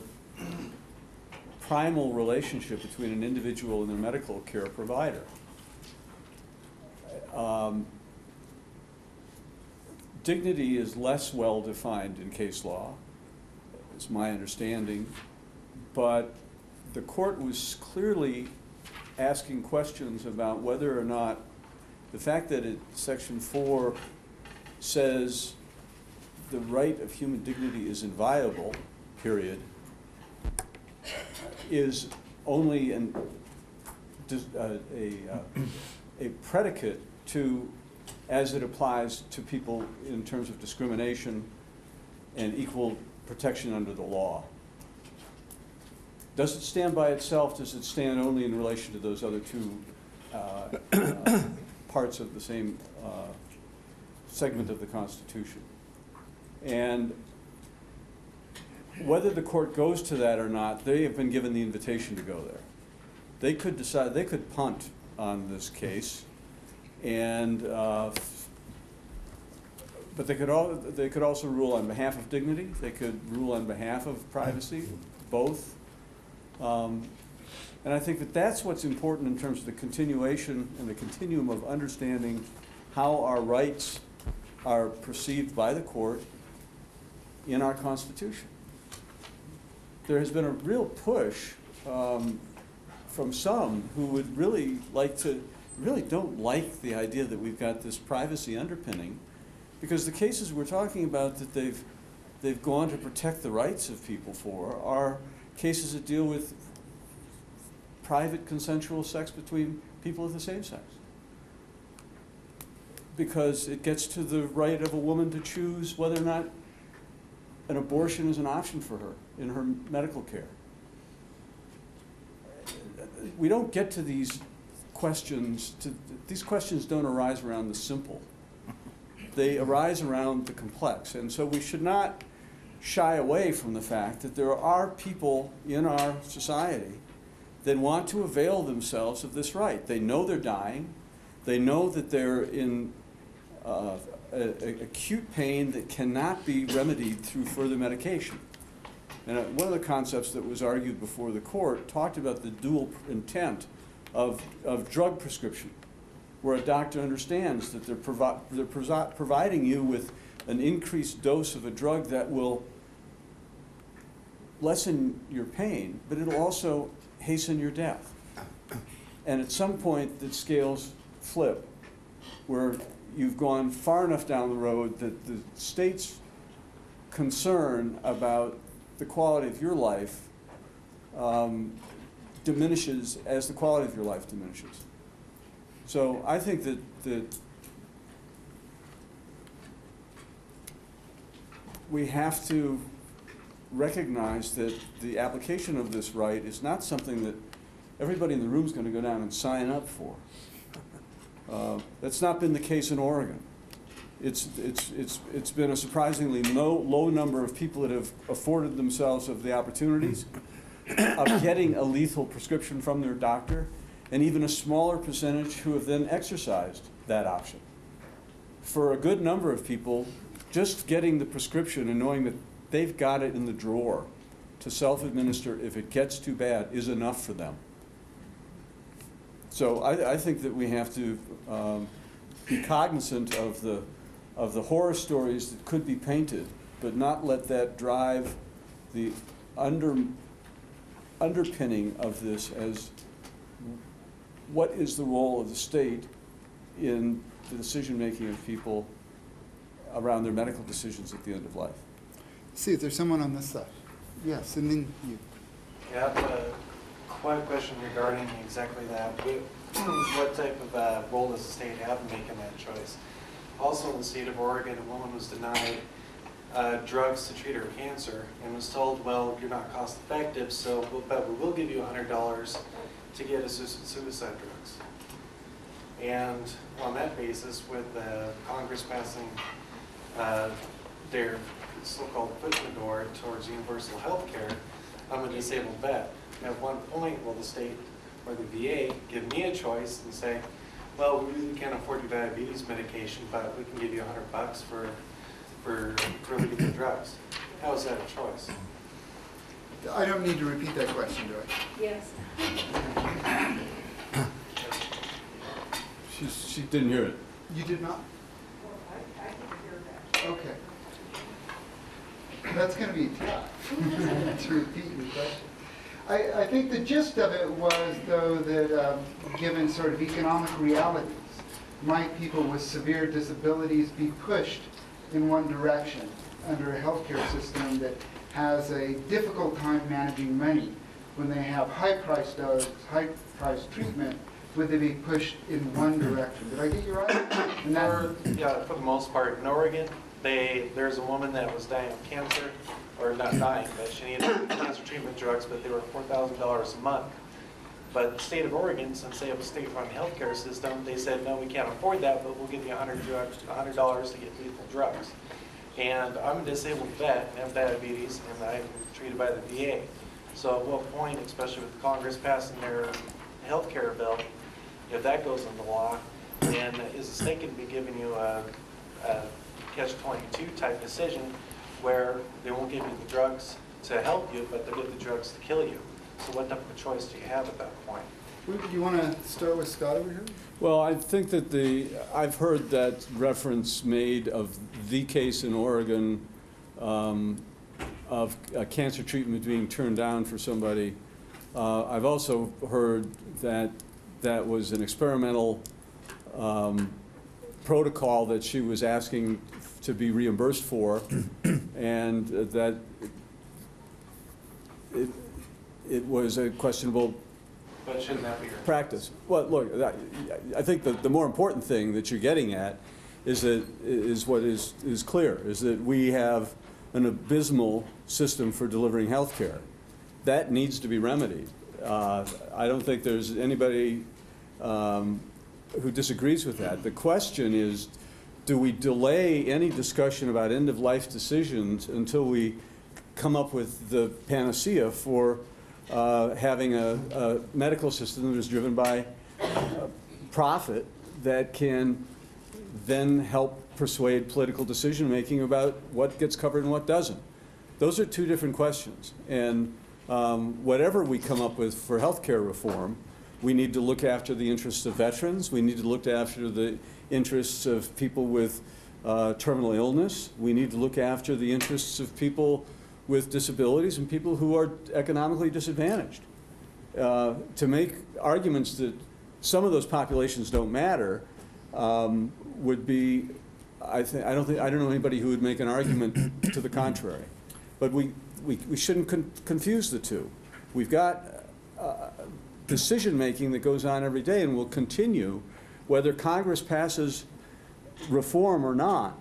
primal relationship between an individual and their medical care provider. Dignity is less well defined in case law, is my understanding, but the court was clearly asking questions about whether or not the fact that Section 4 says the right of human dignity is inviolable, period, is only a predicate to, as it applies to people in terms of discrimination and equal protection under the law. Does it stand by itself? Does it stand only in relation to those other two parts of the same segment of the Constitution. And whether the court goes to that or not, they have been given the invitation to go there. They could decide, they could punt on this case, and but they could also rule on behalf of dignity. They could rule on behalf of privacy, both. And I think that that's what's important in terms of the continuation and the continuum of understanding how our rights are perceived by the court in our Constitution. There has been a real push from some who would really don't like the idea that we've got this privacy underpinning, because the cases we're talking about that they've gone to protect the rights of people for are cases that deal with private consensual sex between people of the same sex. Because it gets to the right of a woman to choose whether or not an abortion is an option for her in her medical care. We don't get to these questions, these questions don't arise around the simple. They arise around the complex. And so we should not shy away from the fact that there are people in our society that want to avail themselves of this right. They know they're dying. They know that they're in acute pain that cannot be remedied through further medication. And one of the concepts that was argued before the court talked about the dual intent of drug prescription, where a doctor understands that they're providing you with an increased dose of a drug that will lessen your pain, but it'll also hasten your death. And at some point, the scales flip, where you've gone far enough down the road that the state's concern about the quality of your life diminishes as the quality of your life diminishes. So I think that we have to recognize that the application of this right is not something that everybody in the room is going to go down and sign up for. That's not been the case in Oregon. It's been a surprisingly low number of people that have afforded themselves of the opportunities of getting a lethal prescription from their doctor, and even a smaller percentage who have then exercised that option. For a good number of people, just getting the prescription and knowing that they've got it in the drawer to self-administer if it gets too bad is enough for them. So I think that we have to be cognizant of the horror stories that could be painted, but not let that drive the underpinning of this as what is the role of the state in the decision-making of people around their medical decisions at the end of life. See if there's someone on this side. Yes, and then you. Yeah, I have quite a question regarding exactly that. What type of role does the state have in making that choice? Also in the state of Oregon, a woman was denied drugs to treat her cancer and was told, well, you're not cost effective, but we will give you $100 to get assisted suicide drugs. And on that basis, with Congress passing their so-called foot in the door towards universal health care, I'm a disabled vet. And at one point, will the state or the VA give me a choice and say, well, we really can't afford your diabetes medication, but we can give you $100 for really good drugs. How is that a choice? I don't need to repeat that question, do I? Yes. She didn't hear it. You did not? I can hear that. Okay. That's going to be tough to repeat your question. I think the gist of it was, though, that given sort of economic realities, might people with severe disabilities be pushed in one direction under a healthcare system that has a difficult time managing money when they have high-priced drugs, high-priced treatment? Would they be pushed in one direction? Did I get you right? Yeah, for the most part, in Oregon, there's a woman that was dying of cancer, or not dying, but she needed cancer treatment drugs, but they were $4,000 a month. But the state of Oregon, since they have a state-run healthcare system, they said, no, we can't afford that, but we'll give you $100 to get lethal drugs. And I'm a disabled vet and have diabetes, and I'm treated by the VA. So at what point, especially with Congress passing their healthcare bill, if that goes into law, then is the state going to be giving you a catch-22 type decision where they won't give you the drugs to help you, but they'll give the drugs to kill you? So what type of choice do you have at that point? Do you want to start with Scott over here? Well, I think that I've heard that reference made of the case in Oregon of a cancer treatment being turned down for somebody. I've also heard that that was an experimental protocol that she was asking to be reimbursed for, and that it was a questionable But shouldn't that be your practice. Well, look, I think that the more important thing that you're getting at is what is clear, is that we have an abysmal system for delivering health care. That needs to be remedied. I don't think there's anybody who disagrees with that. The question is, do we delay any discussion about end-of-life decisions until we come up with the panacea for having a medical system that is driven by profit that can then help persuade political decision-making about what gets covered and what doesn't? Those are two different questions. And whatever we come up with for healthcare reform, we need to look after the interests of veterans. We need to look after the interests of people with terminal illness. We need to look after the interests of people with disabilities and people who are economically disadvantaged. To make arguments that some of those populations don't matter would be, I don't know anybody who would make an argument to the contrary. But we shouldn't confuse the two. We've got decision-making that goes on every day and will continue whether Congress passes reform or not,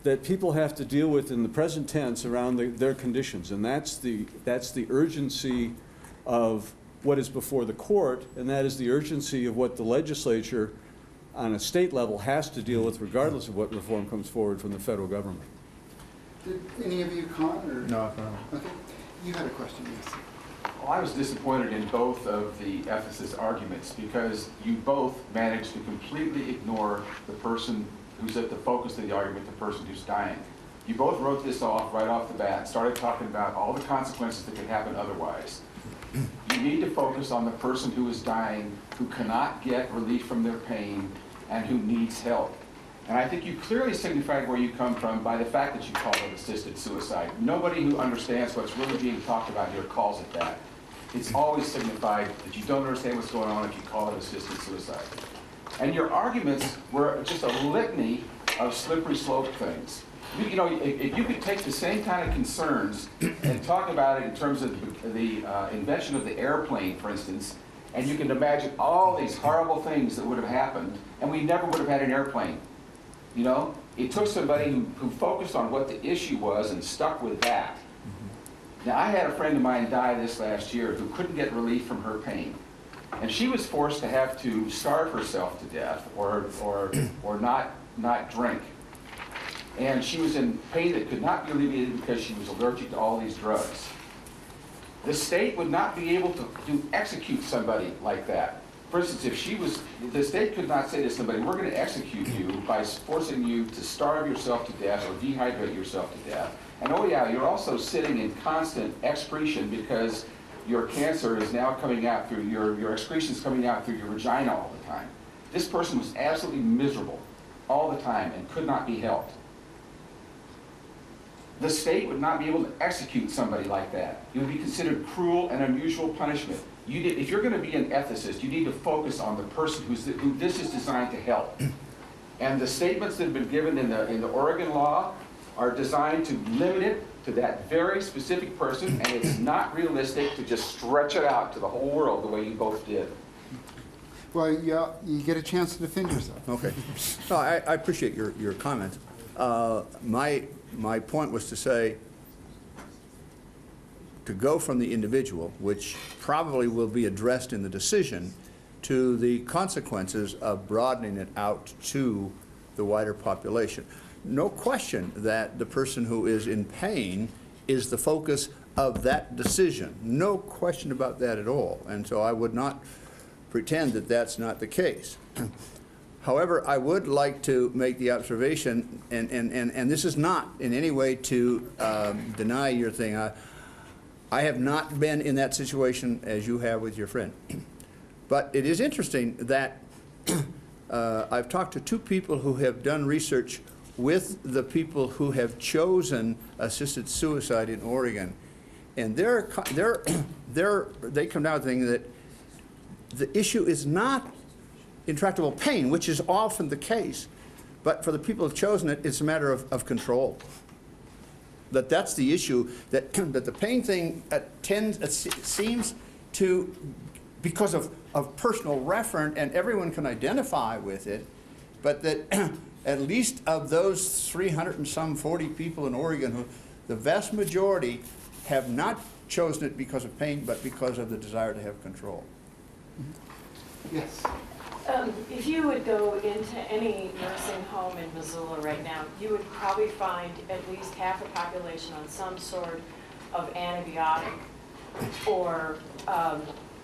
that people have to deal with in the present tense around their conditions. And that's the urgency of what is before the court, and that is the urgency of what the legislature on a state level has to deal with regardless of what reform comes forward from the federal government. Did any of you comment? Or? No. Okay. You had a question, yes. Well, I was disappointed in both of the ethicist arguments because you both managed to completely ignore the person who's at the focus of the argument, the person who's dying. You both wrote this off right off the bat, started talking about all the consequences that could happen otherwise. You need to focus on the person who is dying, who cannot get relief from their pain, and who needs help. And I think you clearly signified where you come from by the fact that you call it assisted suicide. Nobody who understands what's really being talked about here calls it that. It's always signified that you don't understand what's going on if you call it assisted suicide. And your arguments were just a litany of slippery slope things. You know, if you could take the same kind of concerns and talk about it in terms of the invention of the airplane, for instance, and you can imagine all these horrible things that would have happened, and we never would have had an airplane. You know, it took somebody who focused on what the issue was and stuck with that. Now, I had a friend of mine die this last year who couldn't get relief from her pain. And she was forced to have to starve herself to death or not drink. And she was in pain that could not be alleviated because she was allergic to all these drugs. The state would not be able to execute somebody like that. For instance, the state could not say to somebody, we're going to execute you by forcing you to starve yourself to death or dehydrate yourself to death. And oh yeah, you're also sitting in constant excretion because your cancer is now coming out through, your excretions coming out through your vagina all the time. This person was absolutely miserable all the time and could not be helped. The state would not be able to execute somebody like that. It would be considered cruel and unusual punishment. If you're going to be an ethicist, you need to focus on the person who this is designed to help. And the statements that have been given in the Oregon law are designed to limit it to that very specific person, and it's not realistic to just stretch it out to the whole world the way you both did. Well, yeah, you get a chance to defend yourself. Okay. No, I appreciate your comment. My point was to say, to go from the individual, which probably will be addressed in the decision, to the consequences of broadening it out to the wider population. No question that the person who is in pain is the focus of that decision. No question about that at all. And so I would not pretend that that's not the case. However, I would like to make the observation, and this is not in any way to deny your thing. I have not been in that situation as you have with your friend. But it is interesting that I've talked to two people who have done research with the people who have chosen assisted suicide in Oregon. And they come down to thinking that the issue is not intractable pain, which is often the case, but for the people who have chosen it, it's a matter of control. That's the issue, that the pain thing seems to, because of personal reference, and everyone can identify with it, but that at least of those 300 and some 40 people in Oregon, who the vast majority have not chosen it because of pain, but because of the desire to have control. Yes. If you would go into any nursing home in Missoula right now, you would probably find at least half the population on some sort of antibiotic or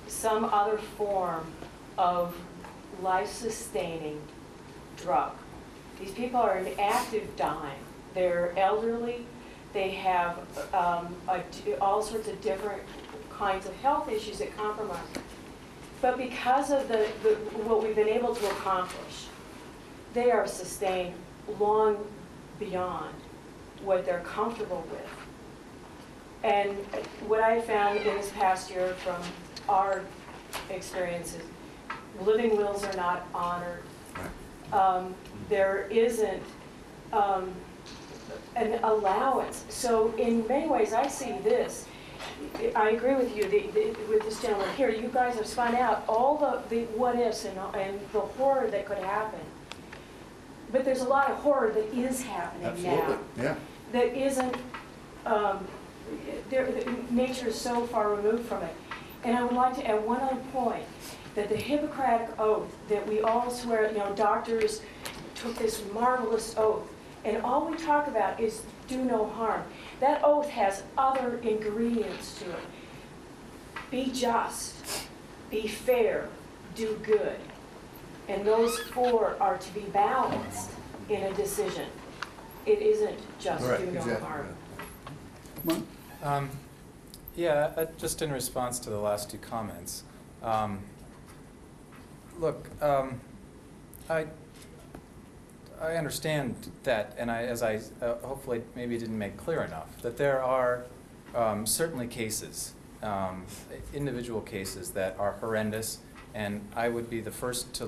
some other form of life-sustaining drug. These people are in active dying. They're elderly. They have all sorts of different kinds of health issues that compromise. But because of what we've been able to accomplish, they are sustained long beyond what they're comfortable with. And what I found in this past year from our experiences, living wills are not honored. There isn't an allowance. So in many ways, I see this. I agree with you, with this gentleman here. You guys have spun out all the what ifs and the horror that could happen. But there's a lot of horror that is happening Absolutely. now. Yeah. That isn't, nature is so far removed from it. And I would like to add one other point, that the Hippocratic Oath that we all swear, doctors took this marvelous oath, and all we talk about is do no harm. That oath has other ingredients to it. Be just, be fair, do good. And those four are to be balanced in a decision. It isn't just do no harm. Just in response to the last two comments. Look, I understand that, and as I hopefully maybe didn't make clear enough, that there are certainly cases, individual cases that are horrendous, and I would be the first to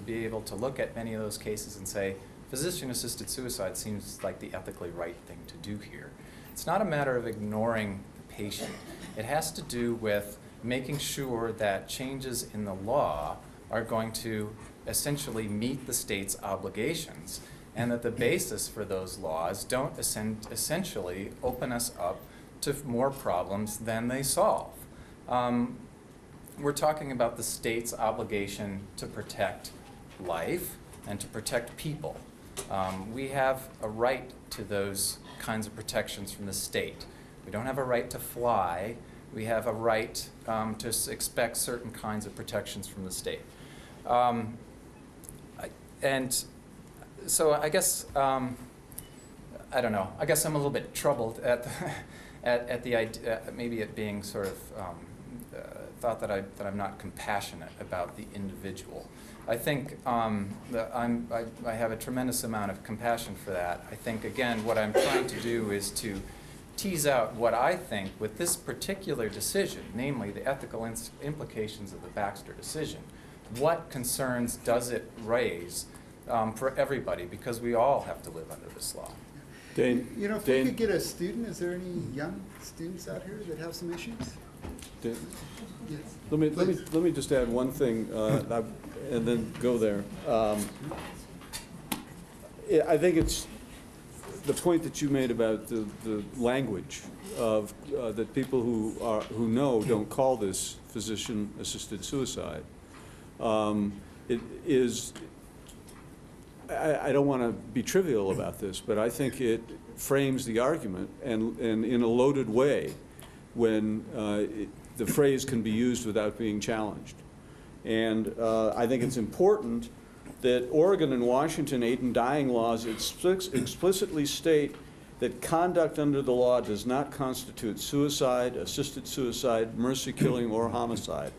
be able to look at many of those cases and say, physician-assisted suicide seems like the ethically right thing to do here. It's not a matter of ignoring the patient. It has to do with making sure that changes in the law are going to essentially meet the state's obligations, and that the basis for those laws don't essentially open us up to more problems than they solve. We're talking about the state's obligation to protect life and to protect people. We have a right to those kinds of protections from the state. We don't have a right to fly. We have a right to expect certain kinds of protections from the state. And so I guess, I don't know, I guess I'm a little bit troubled at the idea, maybe it being sort of thought that I'm not compassionate about the individual. I think that I have a tremendous amount of compassion for that. I think, again, what I'm trying to do is to tease out what I think with this particular decision, namely the ethical implications of the Baxter decision. What concerns does it raise for everybody? Because we all have to live under this law. Dane, If we could get a student, is there any young students out here that have some issues? Dane, Yes. let me just add one thing, and then go there. I think it's the point that you made about the language of, that people who know don't call this physician-assisted suicide, it is, I don't want to be trivial about this, but I think it frames the argument and in a loaded way when the phrase can be used without being challenged. And I think it's important that Oregon and Washington aid in dying laws explicitly state that conduct under the law does not constitute suicide, assisted suicide, mercy killing, or homicide.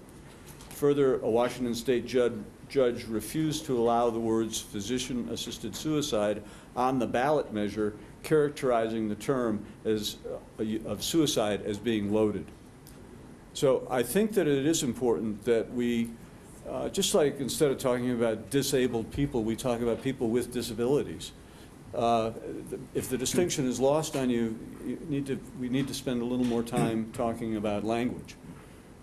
Further, a Washington state judge refused to allow the words physician-assisted suicide on the ballot measure, characterizing the term as, of suicide as being loaded. So I think that it is important that we, just like instead of talking about disabled people, we talk about people with disabilities. If the distinction is lost on you, we need to spend a little more time talking about language.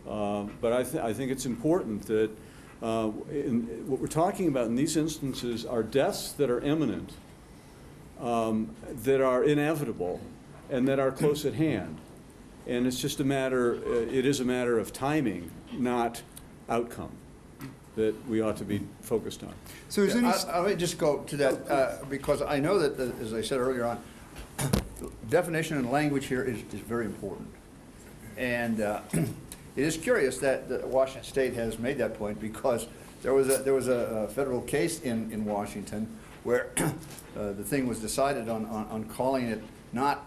But I think it's important that what we're talking about in these instances are deaths that are imminent, that are inevitable, and that are close at hand. And it's just a matter, it is a matter of timing, not outcome, that we ought to be focused on. So is any... Let me just go to that, because I know that, as I said earlier on, definition and language here is very important. And it is curious that Washington State has made that point, because there was a federal case in Washington where the thing was decided on calling it not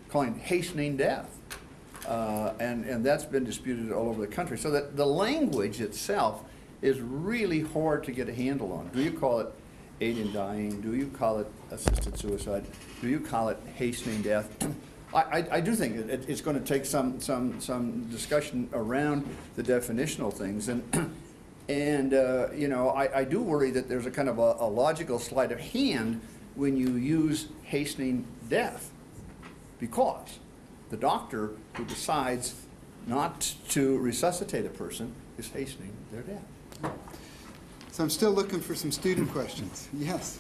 calling hastening death. And that's been disputed all over the country. So that the language itself is really hard to get a handle on. Do you call it aid in dying? Do you call it assisted suicide? Do you call it hastening death? I do think it's going to take some discussion around the definitional things. And you know, I do worry that there's a kind of a logical sleight of hand when you use hastening death, because the doctor who decides not to resuscitate a person is hastening their death. So I'm still looking for some student questions. Yes.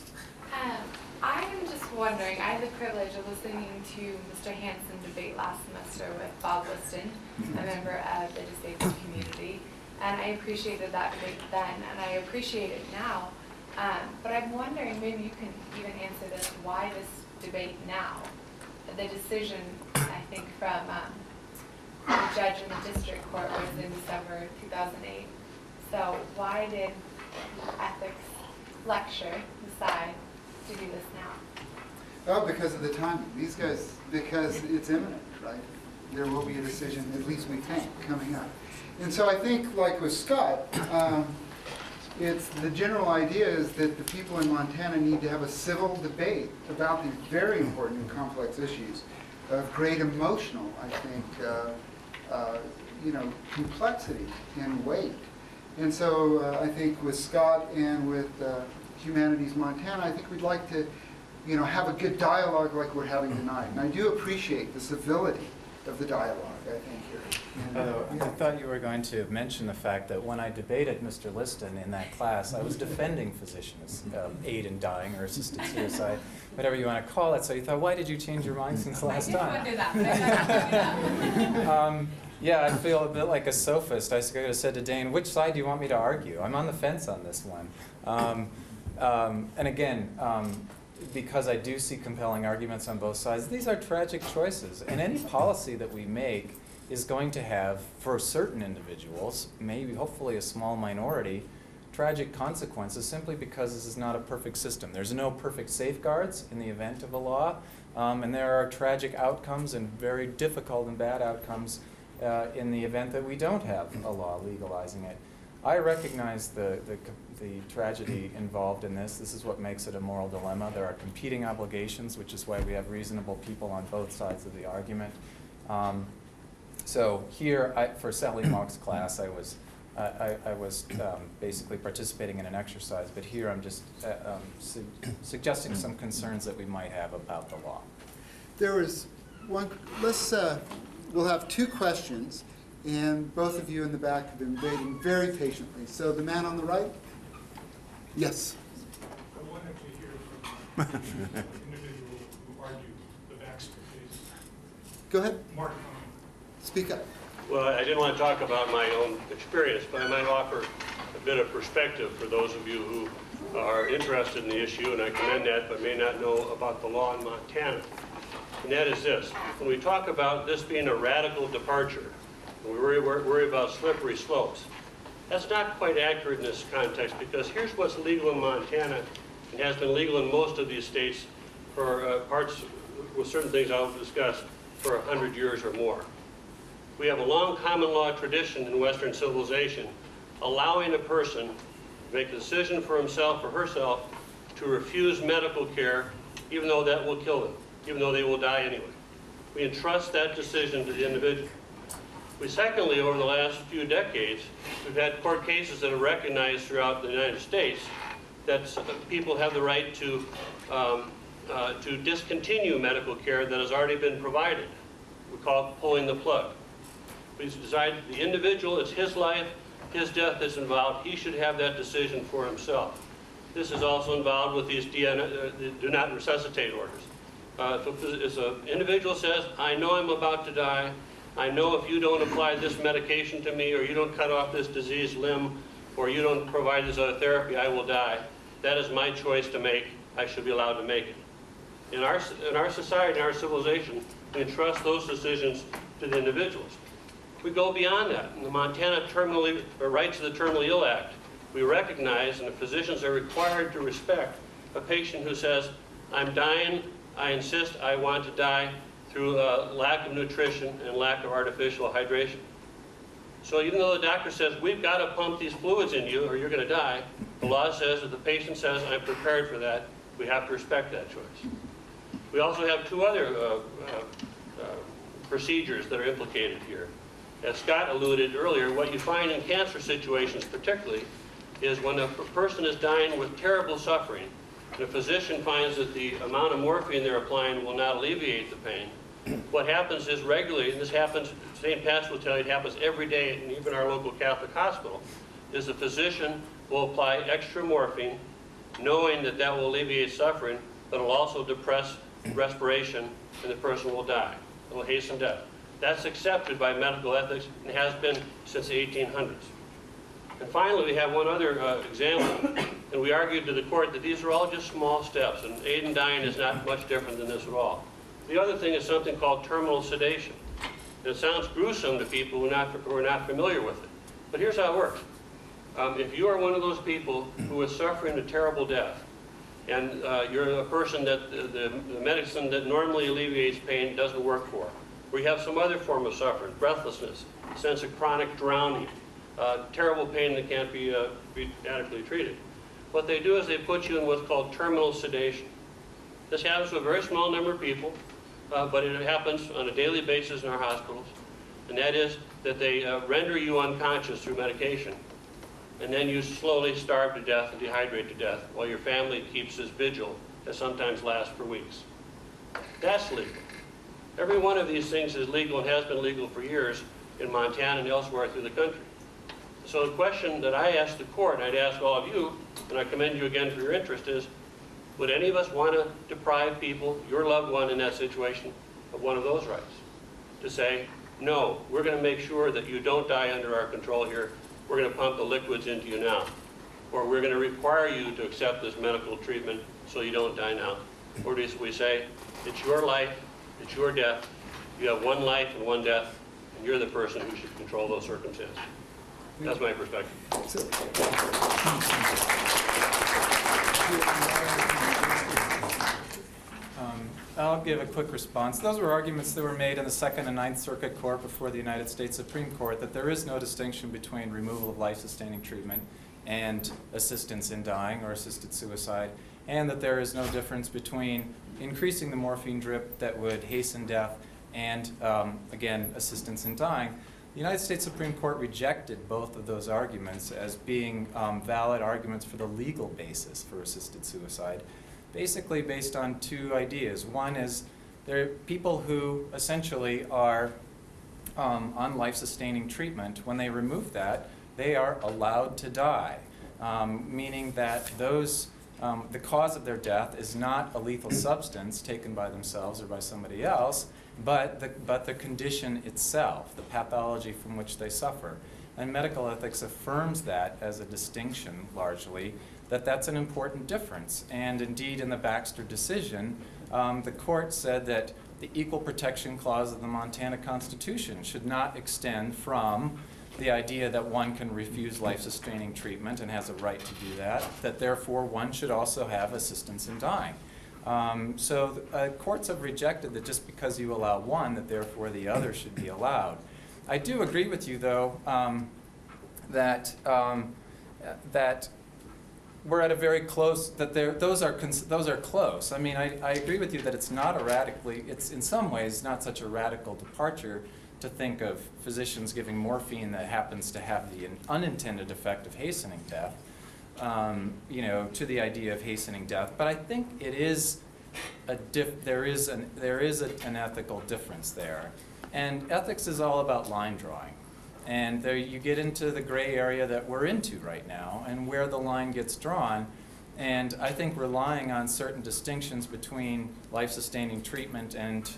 I am just wondering, I had the privilege of listening to Mr. Hansen debate last semester with Bob Liston, a member of the disabled community, and I appreciated that debate then, and I appreciate it now. But I'm wondering, maybe you can even answer this, why this debate now? The decision, I think, from the judge in the district court was in December 2008. So why did the ethics lecture decide to do this now? Oh, because of the timing. These guys, because it's imminent, right? There will be a decision, at least we think, coming up. And so I think, like with Scott, it's the general idea is that the people in Montana need to have a civil debate about these very important and complex issues of great emotional, I think, you know, complexity and weight. And so I think with Scott and with Humanities Montana, I think we'd like to, you know, have a good dialogue like we're having tonight. And I do appreciate the civility of the dialogue, I think, here. I thought you were going to mention the fact that when I debated Mr. Liston in that class, I was defending physicians' aid in dying or assisted suicide, whatever you want to call it. So you thought, why did you change your mind since last time? I did wonder that. Yeah, I feel a bit like a sophist. I could have said to Dane, which side do you want me to argue? I'm on the fence on this one. And again, because I do see compelling arguments on both sides, these are tragic choices. And any policy that we make is going to have, for certain individuals, maybe hopefully a small minority, tragic consequences simply because this is not a perfect system. There's no perfect safeguards in the event of a law, and there are tragic outcomes and very difficult and bad outcomes in the event that we don't have a law legalizing it. I recognize the tragedy involved in this. This is what makes it a moral dilemma. There are competing obligations, which is why we have reasonable people on both sides of the argument. So here, for Sally Mock's class, I was basically participating in an exercise, but here I'm just suggesting some concerns that we might have about the law. There was one, we'll have two questions, and both of you in the back have been waiting very patiently. So the man on the right? Yes. I wanted to hear from Go ahead. Mark. Speak up. Well, I didn't want to talk about my own experience, but I might offer a bit of perspective for those of you who are interested in the issue, and I commend that, but may not know about the law in Montana. And that is this. When we talk about this being a radical departure, and we worry about slippery slopes, that's not quite accurate in this context, because here's what's legal in Montana and has been legal in most of these states for parts with certain things I'll discuss for 100 years or more. We have a long common law tradition in Western civilization allowing a person to make a decision for himself or herself to refuse medical care, even though that will kill them, even though they will die anyway. We entrust that decision to the individual. We secondly, over the last few decades, we've had court cases that have recognized throughout the United States that people have the right to discontinue medical care that has already been provided. We call it pulling the plug. We decide the individual, it's his life, his death is involved. He should have that decision for himself. This is also involved with these do not resuscitate orders. If an individual says, I know I'm about to die, I know if you don't apply this medication to me, or you don't cut off this diseased limb, or you don't provide this other therapy, I will die. That is my choice to make. I should be allowed to make it. In our society, in our civilization, we entrust those decisions to the individuals. We go beyond that. In the Montana Rights of the Terminally Ill Act, we recognize, and the physicians are required to respect, a patient who says, I'm dying, I insist I want to die through lack of nutrition and lack of artificial hydration. So even though the doctor says, we've got to pump these fluids in you or you're going to die, the law says that the patient says, I'm prepared for that, we have to respect that choice. We also have two other procedures that are implicated here. As Scott alluded earlier, what you find in cancer situations particularly is when a person is dying with terrible suffering, and a physician finds that the amount of morphine they're applying will not alleviate the pain, what happens is regularly, and this happens, St. Pat's will tell you it happens every day in even our local Catholic hospital, is the physician will apply extra morphine, knowing that that will alleviate suffering, but it will also depress respiration, and the person will die. It will hasten death. That's accepted by medical ethics and has been since the 1800s. And finally, we have one other example, and we argued to the court that these are all just small steps, and aid in dying is not much different than this at all. The other thing is something called terminal sedation. It sounds gruesome to people who are not familiar with it, but here's how it works. If you are one of those people who is suffering a terrible death, and you're a person that the medicine that normally alleviates pain doesn't work for, or you have some other form of suffering, breathlessness, sense of chronic drowning, terrible pain that can't be adequately treated. What they do is they put you in what's called terminal sedation. This happens to a very small number of people, but it happens on a daily basis in our hospitals. And that is that they render you unconscious through medication. And then you slowly starve to death and dehydrate to death while your family keeps this vigil that sometimes lasts for weeks. That's legal. Every one of these things is legal and has been legal for years in Montana and elsewhere through the country. So the question that I asked the court, and I'd ask all of you, and I commend you again for your interest, is would any of us want to deprive people, your loved one in that situation, of one of those rights? To say, no, we're going to make sure that you don't die under our control here. We're going to pump the liquids into you now. Or we're going to require you to accept this medical treatment so you don't die now. Or do we say, it's your life, it's your death, you have one life and one death, and you're the person who should control those circumstances. That's my perspective. I'll give a quick response. Those were arguments that were made in the Second and Ninth Circuit Court before the United States Supreme Court, that there is no distinction between removal of life-sustaining treatment and assistance in dying or assisted suicide, and that there is no difference between increasing the morphine drip that would hasten death and, again, assistance in dying. The United States Supreme Court rejected both of those arguments as being valid arguments for the legal basis for assisted suicide, basically based on two ideas. One is there are people who essentially are on life-sustaining treatment. When they remove that, they are allowed to die, meaning that those the cause of their death is not a lethal substance taken by themselves or by somebody else. but the condition itself, the pathology from which they suffer. And medical ethics affirms that as a distinction, largely, that that's an important difference. And indeed, in the Baxter decision, the court said that the Equal Protection Clause of the Montana Constitution should not extend from the idea that one can refuse life-sustaining treatment and has a right to do that therefore one should also have assistance in dying. So courts have rejected that just because you allow one, that therefore the other should be allowed. I do agree with you, though, that we're at a very close, that those are close. I mean, I agree with you that it's not a radically, it's in some ways not such a radical departure to think of physicians giving morphine that happens to have the unintended effect of hastening death, to the idea of hastening death. But I think it is there is an ethical difference there. And ethics is all about line drawing. And there you get into the gray area that we're into right now and where the line gets drawn. And I think relying on certain distinctions between life-sustaining treatment and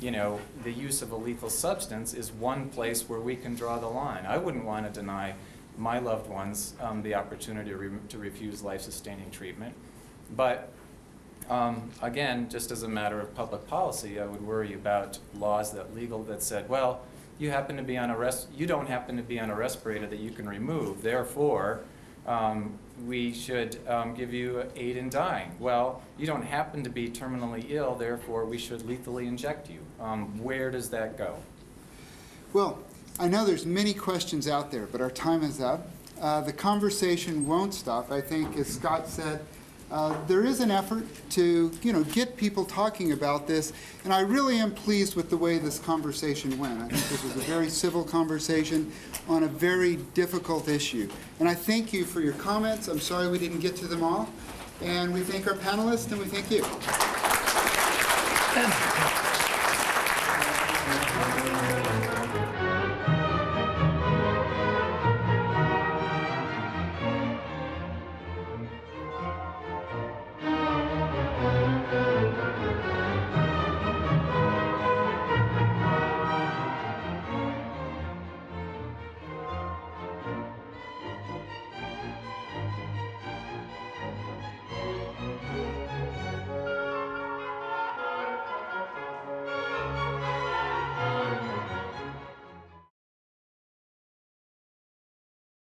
the use of a lethal substance is one place where we can draw the line. I wouldn't want to deny my loved ones the opportunity to refuse life-sustaining treatment. But again, just as a matter of public policy, I would worry about laws that said, well, you happen to be on you don't happen to be on a respirator that you can remove, therefore we should give you aid in dying. Well, you don't happen to be terminally ill, therefore we should lethally inject you. Where does that go? Well, I know there's many questions out there, but our time is up. The conversation won't stop. I think, as Scott said, there is an effort to, get people talking about this, and I really am pleased with the way this conversation went. I think this was a very civil conversation on a very difficult issue. And I thank you for your comments. I'm sorry we didn't get to them all. And we thank our panelists, and we thank you.